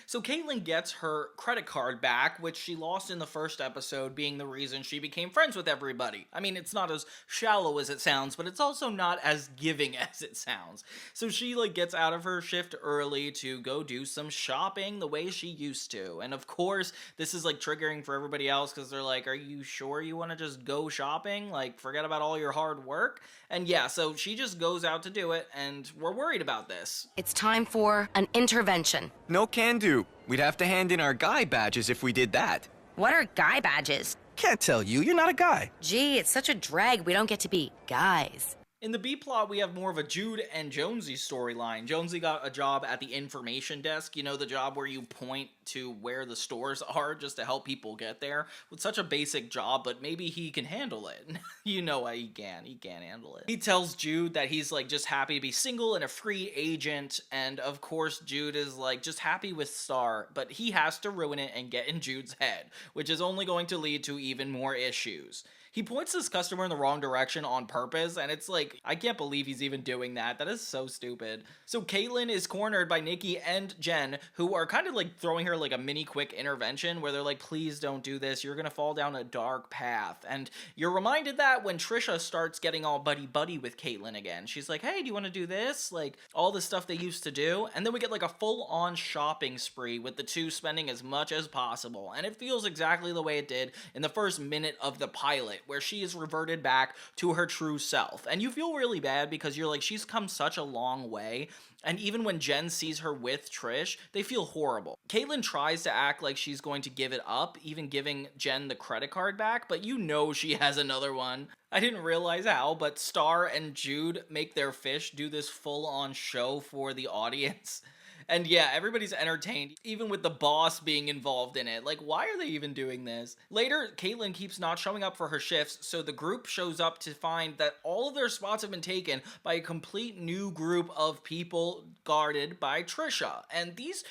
So Caitlin gets her credit card back, which she lost in the first episode, being the reason she became friends with everybody. I mean, it's not as shallow as it sounds, but it's also not as giving as it sounds. So she gets out of her shift early to go do some shopping the way she used to. And of course, this is triggering for everybody else because they're like, are you sure you want to just go shopping? Forget about all your hard work? And yeah, so she just goes out to do it, and we're worried about this. It's time for an intervention. No can do. We'd have to hand in our guy badges if we did that. What are guy badges? Can't tell you, you're not a guy. Gee, it's such a drag we don't get to be guys. In the B-plot, we have more of a Jude and Jonesy storyline. Jonesy got a job at the information desk, you know, the job where you point to where the stores are just to help people get there. It's such a basic job, but maybe he can handle it. You know why he can handle it. He tells Jude that he's just happy to be single and a free agent, and of course Jude is just happy with Star, but he has to ruin it and get in Jude's head, which is only going to lead to even more issues. He points this customer in the wrong direction on purpose, and it's I can't believe he's even doing that. That is so stupid. So Caitlin is cornered by Nikki and Jen, who are kind of throwing her a mini quick intervention where they're please don't do this. You're gonna fall down a dark path. And you're reminded that when Trisha starts getting all buddy-buddy with Caitlin again. She's like, hey, do you want to do this? All the stuff they used to do. And then we get a full-on shopping spree with the two spending as much as possible. And it feels exactly the way it did in the first minute of the pilot, where she is reverted back to her true self. And you feel really bad because you're she's come such a long way. And even when Jen sees her with Trish, they feel horrible. Caitlin tries to act like she's going to give it up, even giving Jen the credit card back, but you know she has another one. I didn't realize how, but Star and Jude make their fish do this full-on show for the audience. And yeah, everybody's entertained, even with the boss being involved in it. Like, why are they even doing this? Later, Caitlin keeps not showing up for her shifts, so the group shows up to find that all of their spots have been taken by a complete new group of people guarded by Trisha. And these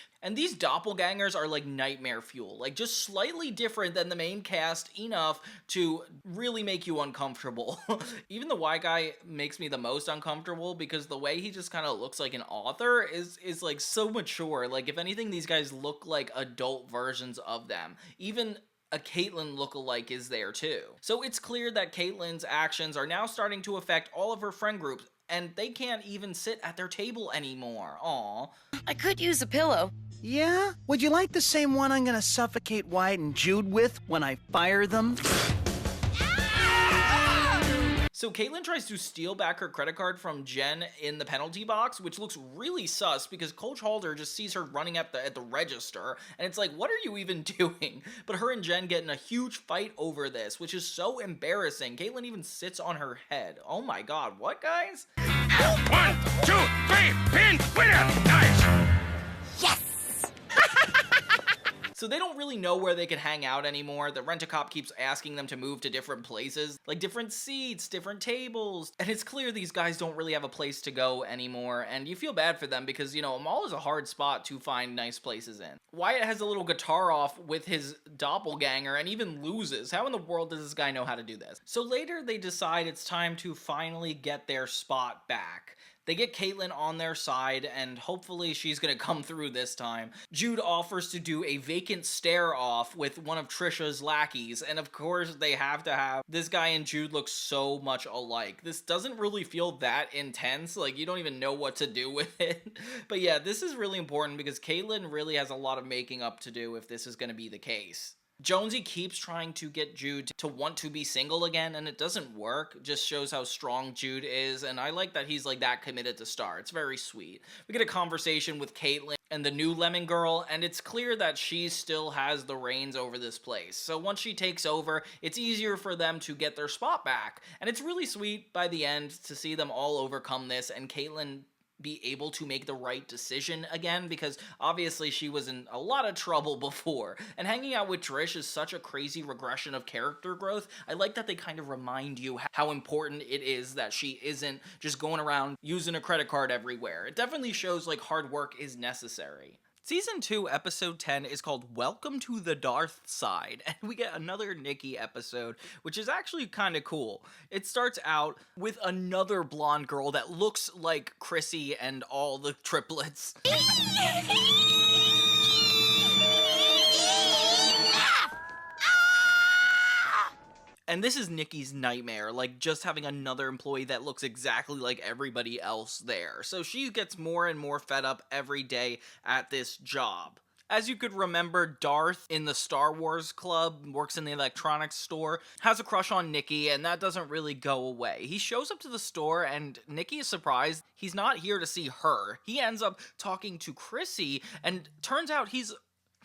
doppelgangers are like nightmare fuel, like just slightly different than the main cast enough to really make you uncomfortable. Even the white guy makes me the most uncomfortable because the way he just kind of looks like an author is like so mature. Like, if anything, these guys look like adult versions of them. Even a Caitlyn lookalike is there too. So it's clear that Caitlyn's actions are now starting to affect all of her friend groups, and they can't even sit at their table anymore. Aw. I could use a pillow. Yeah? Would you like the same one I'm gonna suffocate Wyatt and Jude with when I fire them? So Caitlyn tries to steal back her credit card from Jen in the penalty box, which looks really sus because Coach Halder just sees her running at the register, and it's like, what are you even doing? But her and Jen get in a huge fight over this, which is so embarrassing. Caitlyn even sits on her head. Oh my god, what, guys? 1, 2, 3, pin, winner! Nice! So they don't really know where they can hang out anymore. The rent-a-cop keeps asking them to move to different places, like different seats, different tables. And it's clear these guys don't really have a place to go anymore, and you feel bad for them because, you know, a mall is a hard spot to find nice places in. Wyatt has a little guitar off with his doppelganger and even loses. How in the world does this guy know how to do this? So later they decide it's time to finally get their spot back. They get Caitlyn on their side, and hopefully she's gonna come through this time. Jude offers to do a vacant stare-off with one of Trisha's lackeys, and of course they have to have this guy and Jude look so much alike. This doesn't really feel that intense, like you don't even know what to do with it. But yeah, this is really important because Caitlyn really has a lot of making up to do if this is gonna be the case. Jonesy keeps trying to get Jude to want to be single again, and it doesn't work. Just shows how strong Jude is, and I like that he's like that committed to Star. It's very sweet. We get a conversation with Caitlyn and the new Lemon Girl, and it's clear that she still has the reins over this place. So once she takes over, it's easier for them to get their spot back. And it's really sweet by the end to see them all overcome this, and Caitlyn be able to make the right decision again, because obviously she was in a lot of trouble before. And hanging out with Trish is such a crazy regression of character growth. I like that they kind of remind you how important it is that she isn't just going around using a credit card everywhere. It definitely shows like hard work is necessary. Season 2, Episode 10 is called Welcome to the Darth Side, and we get another Nikki episode, which is actually kind of cool. It starts out with another blonde girl that looks like Chrissy and all the triplets. And this is Nikki's nightmare, like just having another employee that looks exactly like everybody else there. So she gets more and more fed up every day at this job. As you could remember, Darth in the Star Wars club, works in the electronics store, has a crush on Nikki, and that doesn't really go away. He shows up to the store, and Nikki is surprised he's not here to see her. He ends up talking to Chrissy, and turns out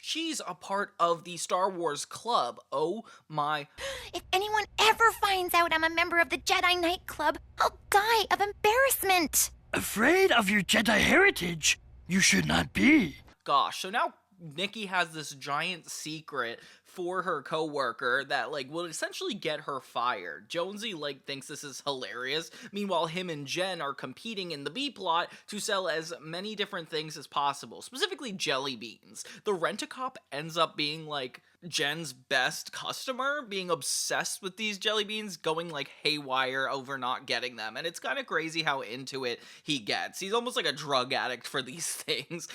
she's a part of the Star Wars club. Oh my. If anyone ever finds out I'm a member of the Jedi Knight Club, I'll die of embarrassment. Afraid of your Jedi heritage? You should not be. Gosh, so now Nikki has this giant secret for her coworker that like will essentially get her fired. Jonesy like thinks this is hilarious. Meanwhile, him and Jen are competing in the B plot to sell as many different things as possible, specifically jelly beans. The rent-a-cop ends up being like Jen's best customer, being obsessed with these jelly beans, going like haywire over not getting them. And it's kind of crazy how into it he gets. He's almost like a drug addict for these things.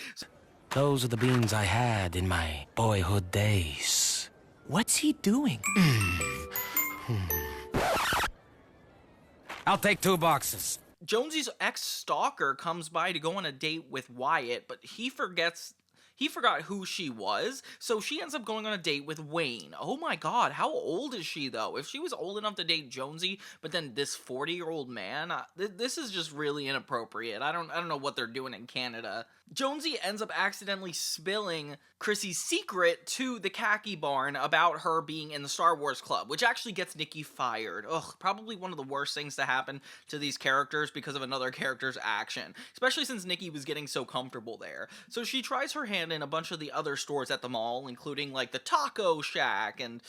Those are the beans I had in my boyhood days. What's he doing? I'll take 2 boxes. Jonesy's ex-stalker comes by to go on a date with Wyatt, but he forgot who she was, so she ends up going on a date with Wayne. Oh my god, how old is she though? If she was old enough to date Jonesy, but then this 40-year-old man, this is just really inappropriate. I don't know what they're doing in Canada. Jonesy ends up accidentally spilling Chrissy's secret to the khaki barn about her being in the Star Wars Club, which actually gets Nikki fired. Ugh, probably one of the worst things to happen to these characters because of another character's action, especially since Nikki was getting so comfortable there. So she tries her hand in a bunch of the other stores at the mall, including like the Taco Shack and...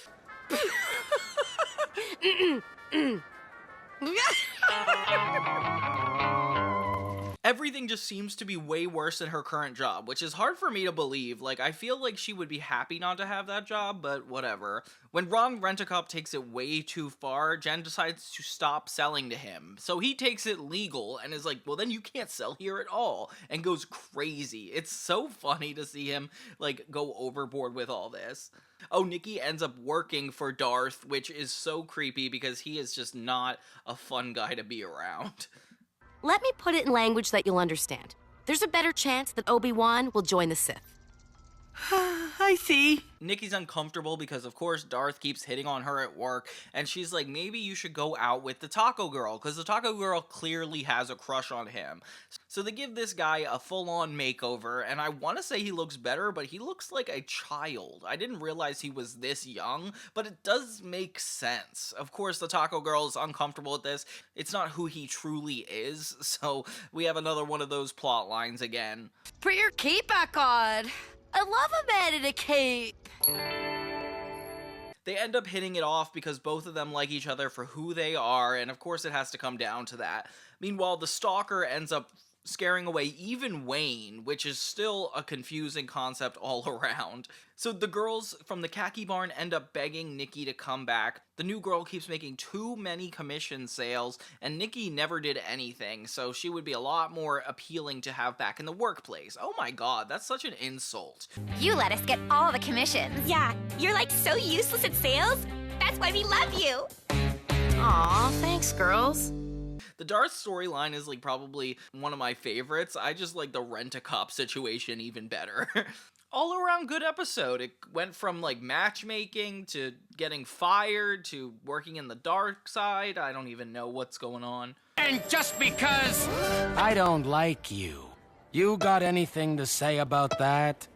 Everything just seems to be way worse than her current job, which is hard for me to believe. Like, I feel like she would be happy not to have that job, but whatever. When Ron Rent-A-Cop takes it way too far, Jen decides to stop selling to him. So he takes it legal and is like, well, then you can't sell here at all, and goes crazy. It's so funny to see him, like, go overboard with all this. Oh, Nikki ends up working for Darth, which is so creepy because he is just not a fun guy to be around. Let me put it in language that you'll understand. There's a better chance that Obi-Wan will join the Sith. I see. Nikki's uncomfortable because, of course, Darth keeps hitting on her at work, and she's like, maybe you should go out with the Taco Girl, because the Taco Girl clearly has a crush on him. So they give this guy a full-on makeover, and I want to say he looks better, but he looks like a child. I didn't realize he was this young, but it does make sense. Of course, the Taco Girl is uncomfortable with this. It's not who he truly is, so we have another one of those plot lines again. Put your cape back on. I love a man in a cape. They end up hitting it off because both of them like each other for who they are, and of course it has to come down to that. Meanwhile, the stalker ends up scaring away even Wayne, which is still a confusing concept all around. So the girls from the khaki barn end up begging Nikki to come back. The new girl keeps making too many commission sales, and Nikki never did anything, so she would be a lot more appealing to have back in the workplace. Oh my god, that's such an insult. You let us get all the commissions. Yeah, you're like so useless at sales. That's why we love you. Aw, thanks, girls. The Darth storyline is like probably one of my favorites. I just like the Rent-A-Cop situation even better. All around good episode. It went from like matchmaking to getting fired to working in the dark side. I don't even know what's going on. And just because I don't like you, you got anything to say about that,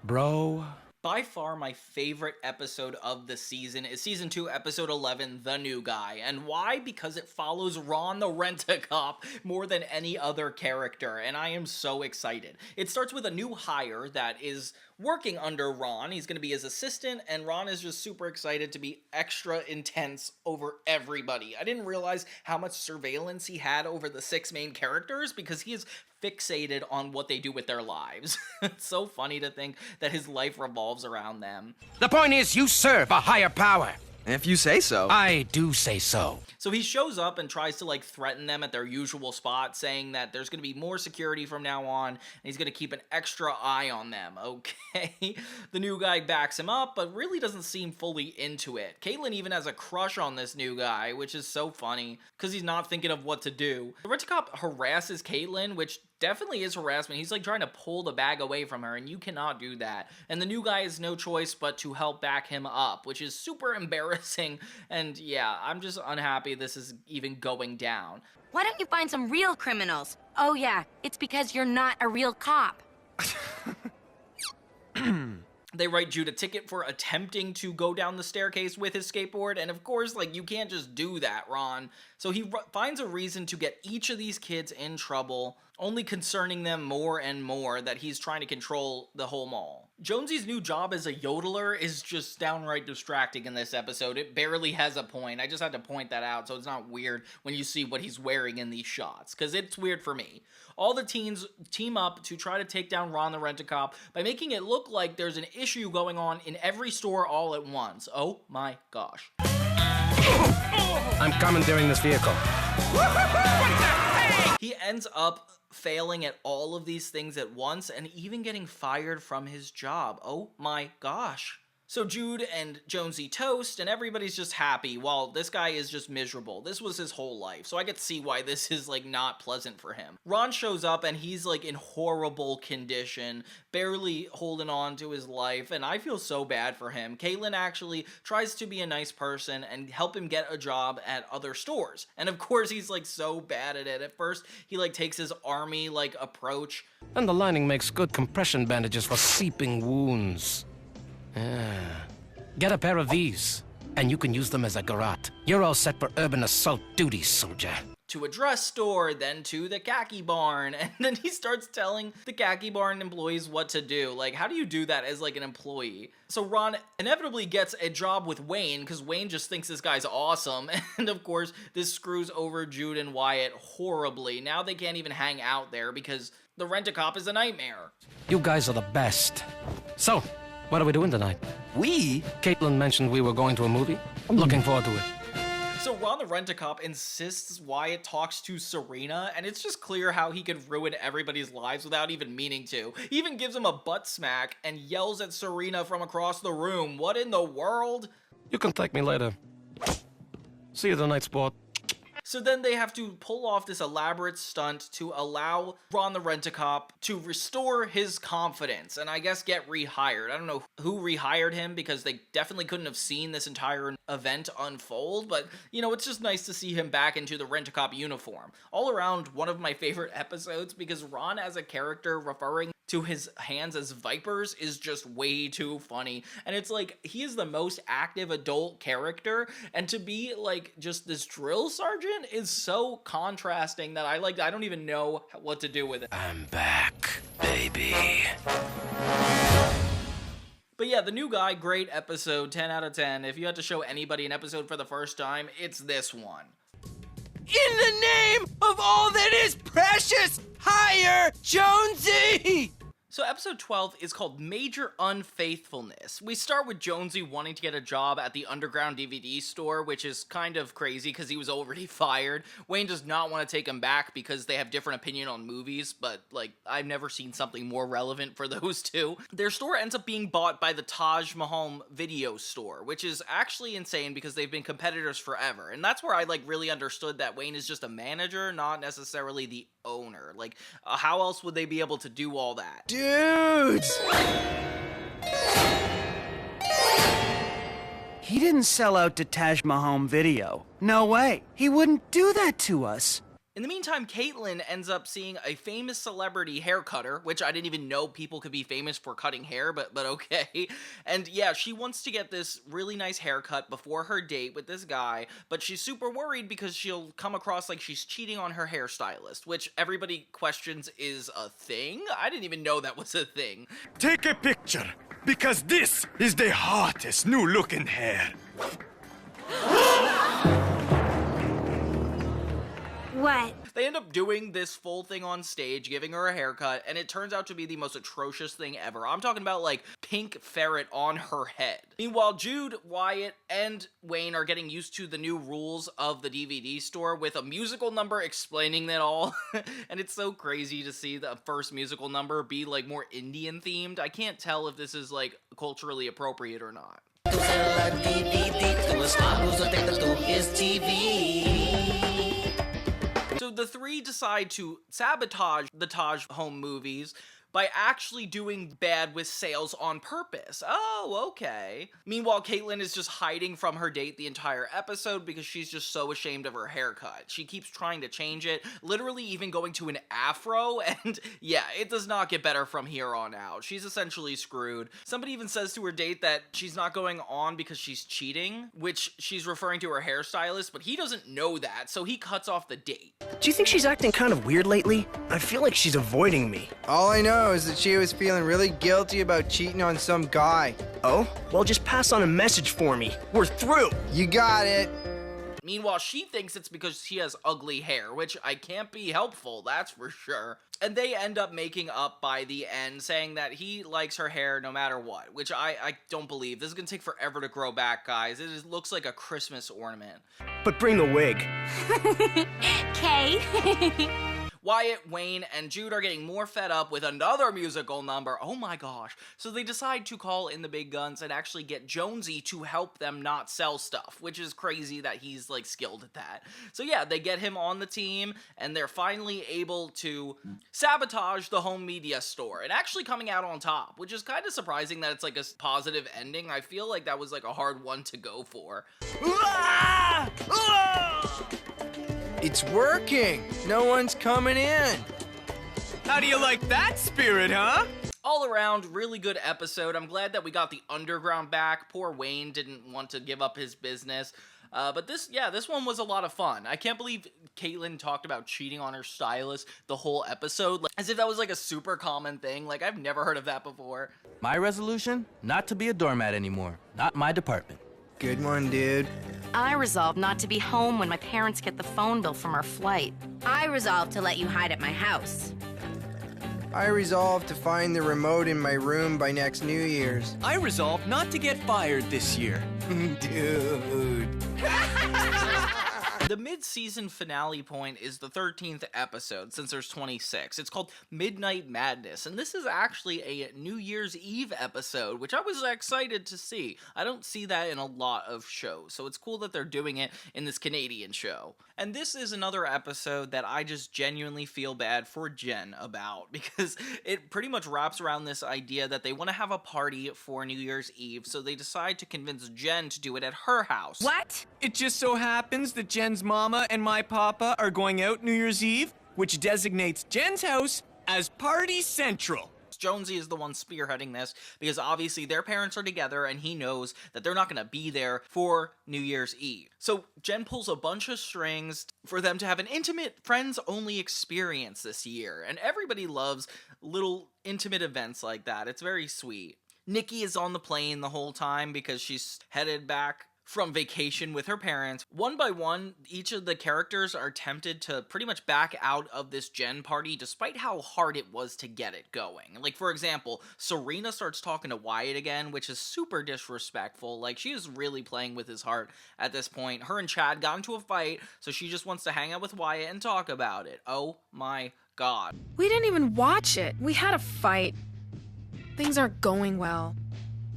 bro? By far my favorite episode of the season is Season 2, Episode 11, The New Guy. And why? Because it follows Ron the Rent-A-Cop more than any other character, and I am so excited. It starts with a new hire that is working under Ron. He's going to be his assistant, and Ron is just super excited to be extra intense over everybody. I didn't realize how much surveillance he had over the 6 main characters because he is fixated on what they do with their lives. It's so funny to think that his life revolves around them. The point is, you serve a higher power. If you say so. I do say so. So he shows up and tries to like threaten them at their usual spot, saying that there's going to be more security from now on, and he's going to keep an extra eye on them. Okay. The new guy backs him up, but really doesn't seem fully into it. Caitlin even has a crush on this new guy, which is so funny, because he's not thinking of what to do. The Rent-A-Cop harasses Caitlin, which definitely is harassment. He's like trying to pull the bag away from her, and you cannot do that. And the new guy has no choice but to help back him up, which is super embarrassing. And yeah, I'm just unhappy this is even going down. Why don't you find some real criminals? Oh yeah, it's because you're not a real cop. They write Jude a ticket for attempting to go down the staircase with his skateboard, and of course, like, you can't just do that, Ron. So he finds a reason to get each of these kids in trouble, only concerning them more and more that he's trying to control the whole mall. Jonesy's new job as a yodeler is just downright distracting in this episode. It barely has a point. I just had to point that out so it's not weird when you see what he's wearing in these shots, because it's weird for me. All the teens team up to try to take down Ron the Rent-A-Cop by making it look like there's an issue going on in every store all at once. Oh my gosh. I'm commandeering this vehicle. He ends up failing at all of these things at once and even getting fired from his job. Oh my gosh. So Jude and Jonesy toast, and everybody's just happy, while this guy is just miserable. This was his whole life, so I get to see why this is, like, not pleasant for him. Ron shows up, and he's, like, in horrible condition, barely holding on to his life, and I feel so bad for him. Caitlin actually tries to be a nice person and help him get a job at other stores. And of course, he's, like, so bad at it. At first, he, like, takes his army, like, approach. And the lining makes good compression bandages for seeping wounds. Get a pair of these, and you can use them as a garrote. You're all set for urban assault duty, soldier. To a dress store, then to the khaki barn, and then he starts telling the khaki barn employees what to do. Like, how do you do that as, like, an employee? So Ron inevitably gets a job with Wayne, because Wayne just thinks this guy's awesome, and of course, this screws over Jude and Wyatt horribly. Now they can't even hang out there, because the rent-a-cop is a nightmare. You guys are the best. So, what are we doing tonight? We? Caitlin mentioned we were going to a movie. I'm looking forward to it. So Ron the Rent-A-Cop insists Wyatt talks to Serena, and it's just clear how he could ruin everybody's lives without even meaning to. He even gives him a butt smack and yells at Serena from across the room. What in the world? You can thank me later. See you tonight, sport. So then they have to pull off this elaborate stunt to allow Ron the Rent-A-Cop to restore his confidence and I guess get rehired. I don't know who rehired him because they definitely couldn't have seen this entire event unfold, but you know, it's just nice to see him back into the Rent-A-Cop uniform. All around, one of my favorite episodes because Ron as a character referring to his hands as vipers is just way too funny. And it's like, he is the most active adult character, and to be like just this drill sergeant is so contrasting that I don't even know what to do with it. I'm back, baby. But yeah, the new guy, great episode, 10 out of 10. If you had to show anybody an episode for the first time, it's this one. In the name of all that is precious, hire Jonesy! So episode 12 is called Major Unfaithfulness. We start with Jonesy wanting to get a job at the underground DVD store, which is kind of crazy because he was already fired. Wayne does not want to take him back because they have different opinion on movies, but like, I've never seen something more relevant for those two. Their store ends up being bought by the Taj Mahal video store, which is actually insane because they've been competitors forever. And that's where I like really understood that Wayne is just a manager, not necessarily the owner. Like, how else would they be able to do all that? Dudes! He didn't sell out to Taj Mahal Video. No way. He wouldn't do that to us. In the meantime, Caitlin ends up seeing a famous celebrity hair cutter, which I didn't even know people could be famous for cutting hair, but okay. And yeah, she wants to get this really nice haircut before her date with this guy, but she's super worried because she'll come across like she's cheating on her hairstylist, which everybody questions is a thing? I didn't even know that was a thing. Take a picture, because this is the hottest new-looking hair. What? They end up doing this full thing on stage, giving her a haircut, and it turns out to be the most atrocious thing ever. I'm talking about, like, pink ferret on her head. Meanwhile, Jude, Wyatt, and Wayne are getting used to the new rules of the DVD store with a musical number explaining it all. And it's so crazy to see the first musical number be, like, more Indian-themed. I can't tell if this is, like, culturally appropriate or not. So the three decide to sabotage the Taj Home movies by actually doing bad with sales on purpose. Oh, okay. Meanwhile, Caitlin is just hiding from her date the entire episode because she's just so ashamed of her haircut. She keeps trying to change it, literally even going to an afro, and yeah, it does not get better from here on out. She's essentially screwed. Somebody even says to her date that she's not going on because she's cheating, which she's referring to her hairstylist, but he doesn't know that, so he cuts off the date. Do you think she's acting kind of weird lately? I feel like she's avoiding me. All I know is that she was feeling really guilty about cheating on some guy. Oh? Well, just pass on a message for me. We're through. You got it. Meanwhile, she thinks it's because she has ugly hair, which I can't be helpful, that's for sure. And they end up making up by the end, saying that he likes her hair no matter what, which I don't believe. This is gonna take forever to grow back, guys. It looks like a Christmas ornament. But bring the wig. Okay. Wyatt, Wayne, and Jude are getting more fed up with another musical number. Oh my gosh. So they decide to call in the big guns and actually get Jonesy to help them not sell stuff, which is crazy that he's like skilled at that. So yeah, they get him on the team and they're finally able to sabotage the home media store and actually coming out on top, which is kind of surprising that it's like a positive ending. I feel like that was like a hard one to go for. It's working! No one's coming in! How do you like that spirit, huh? All around, really good episode. I'm glad that we got the underground back. Poor Wayne didn't want to give up his business. But this one was a lot of fun. I can't believe Caitlin talked about cheating on her stylist the whole episode, like, as if that was like a super common thing. Like, I've never heard of that before. My resolution? Not to be a doormat anymore. Not my department. Good one, dude. I resolved not to be home when my parents get the phone bill from our flight. I resolved to let you hide at my house. I resolved to find the remote in my room by next New Year's. I resolved not to get fired this year. Dude. The mid-season finale point is the 13th episode, since there's 26. It's called Midnight Madness, and this is actually a New Year's Eve episode, which I was excited to see. I don't see that in a lot of shows, so it's cool that they're doing it in this Canadian show. And this is another episode that I just genuinely feel bad for Jen about, because it pretty much wraps around this idea that they want to have a party for New Year's Eve, so they decide to convince Jen to do it at her house. What? It just so happens that Jen's mama and my papa are going out New Year's Eve, which designates Jen's house as Party Central. Jonesy is the one spearheading this because obviously their parents are together and he knows that they're not going to be there for New Year's Eve. So Jen pulls a bunch of strings for them to have an intimate friends-only experience this year, and everybody loves little intimate events like that. It's very sweet. Nikki is on the plane the whole time because she's headed back from vacation with her parents. One by one, each of the characters are tempted to pretty much back out of this Jen party despite how hard it was to get it going. Like, for example, Serena starts talking to Wyatt again, which is super disrespectful. Like, she is really playing with his heart at this point. Her and Chad got into a fight, so she just wants to hang out with Wyatt and talk about it. Oh my god. We didn't even watch it. We had a fight. Things aren't going well.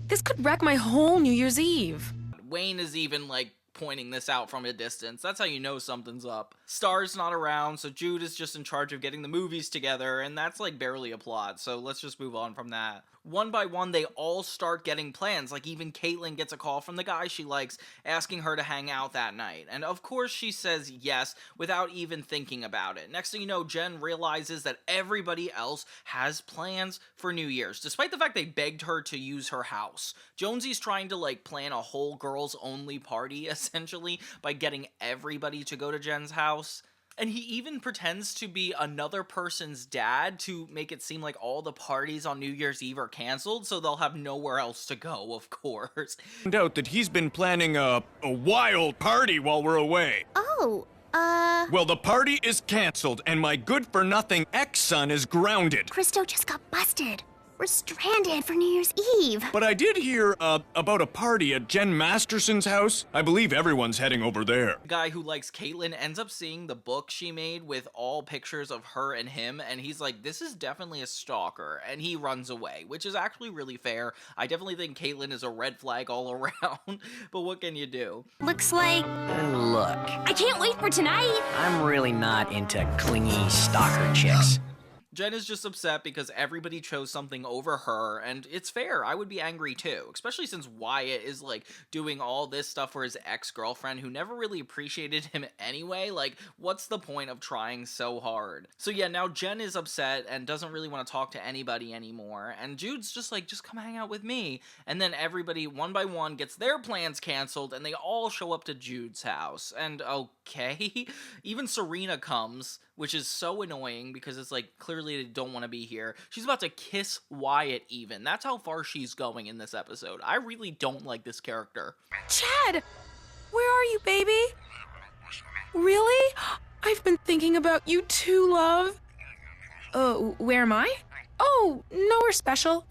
This could wreck my whole New Year's Eve. Wayne is even, like, pointing this out from a distance. That's how you know something's up. Star's not around, so Jude is just in charge of getting the movies together, and that's, like, barely a plot, so let's just move on from that. One by one, they all start getting plans. Like, even Caitlin gets a call from the guy she likes, asking her to hang out that night. And of course she says yes, without even thinking about it. Next thing you know, Jen realizes that everybody else has plans for New Year's, despite the fact they begged her to use her house. Jonesy's trying to, like, plan a whole girls-only party, essentially, by getting everybody to go to Jen's house. And he even pretends to be another person's dad to make it seem like all the parties on New Year's Eve are canceled, so they'll have nowhere else to go, of course. Found out that he's been planning a wild party while we're away. Oh, Well, the party is canceled, and my good-for-nothing ex-son is grounded. Christo just got busted. We're stranded for New Year's Eve. But I did hear, about a party at Jen Masterson's house. I believe everyone's heading over there. The guy who likes Caitlin ends up seeing the book she made with all pictures of her and him, and he's like, this is definitely a stalker, and he runs away, which is actually really fair. I definitely think Caitlin is a red flag all around, but what can you do? Looks like... Look, I can't wait for tonight! I'm really not into clingy stalker chicks. Jen is just upset because everybody chose something over her, and it's fair. I would be angry too, especially since Wyatt is, like, doing all this stuff for his ex-girlfriend who never really appreciated him anyway. Like, what's the point of trying so hard? So yeah, now Jen is upset and doesn't really want to talk to anybody anymore, and Jude's just like, just come hang out with me. And then everybody, one by one, gets their plans canceled, and they all show up to Jude's house. And okay, even Serena comes, which is so annoying because it's like, clearly they don't want to be here. She's about to kiss Wyatt even. That's how far she's going in this episode. I really don't like this character. Chad! Where are you, baby? Really? I've been thinking about you too, love. Where am I? Oh, nowhere special.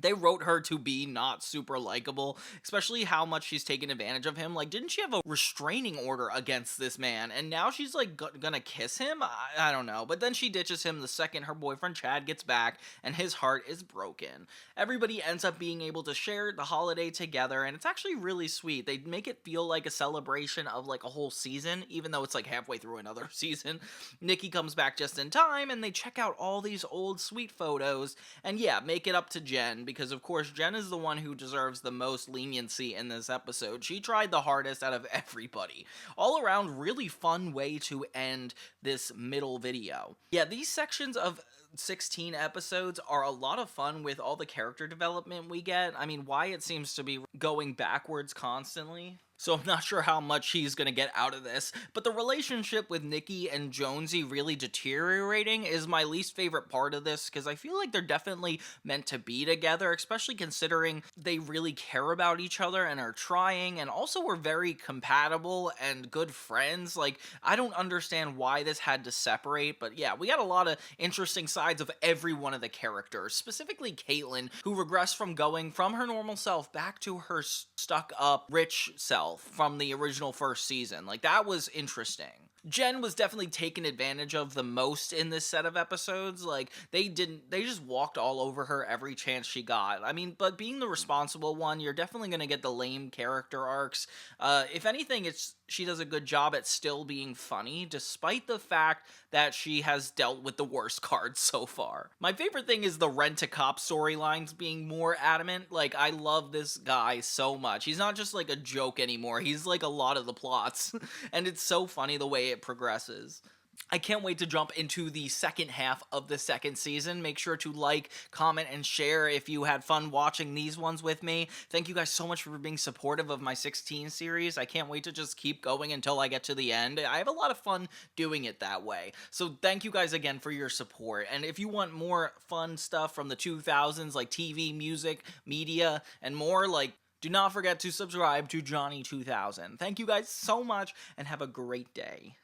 They wrote her to be not super likable, especially how much she's taken advantage of him. Like, didn't she have a restraining order against this man? And now she's like gonna kiss him? I don't know. But then she ditches him the second her boyfriend Chad gets back, and his heart is broken. Everybody ends up being able to share the holiday together, and it's actually really sweet. They make it feel like a celebration of like a whole season, even though it's like halfway through another season. Nikki comes back just in time, and they check out all these old sweet photos, and yeah, make it up to Jen, because of course Jen is the one who deserves the most leniency in this episode. She tried the hardest out of everybody. All around, really fun way to end this middle video. Yeah, these sections of 16 episodes are a lot of fun with all the character development we get. I mean, Wyatt seems to be going backwards constantly, so I'm not sure how much he's gonna get out of this, but the relationship with Nikki and Jonesy really deteriorating is my least favorite part of this, because I feel like they're definitely meant to be together, especially considering they really care about each other and are trying, and also were very compatible and good friends. Like, I don't understand why this had to separate, but yeah, we got a lot of interesting sides of every one of the characters, specifically Caitlin, who regressed from going from her normal self back to her stuck-up, rich self from the original first season. Like, that was interesting. Jen was definitely taken advantage of the most in this set of episodes. Like, they just walked all over her every chance she got. I mean, but being the responsible one, you're definitely gonna get the lame character arcs. If anything, she does a good job at still being funny, despite the fact that she has dealt with the worst cards so far. My favorite thing is the Rent-A-Cop storylines being more adamant. Like, I love this guy so much. He's not just like a joke anymore. He's like a lot of the plots. And it's so funny the way it progresses. I can't wait to jump into the second half of the second season. Make sure to like, comment, and share if you had fun watching these ones with me. Thank you guys so much for being supportive of my 16 series. I can't wait to just keep going until I get to the end. I have a lot of fun doing it that way. So thank you guys again for your support. And if you want more fun stuff from the 2000s, like TV, music, media, and more, like, do not forget to subscribe to Johnny 2000. Thank you guys so much, and have a great day.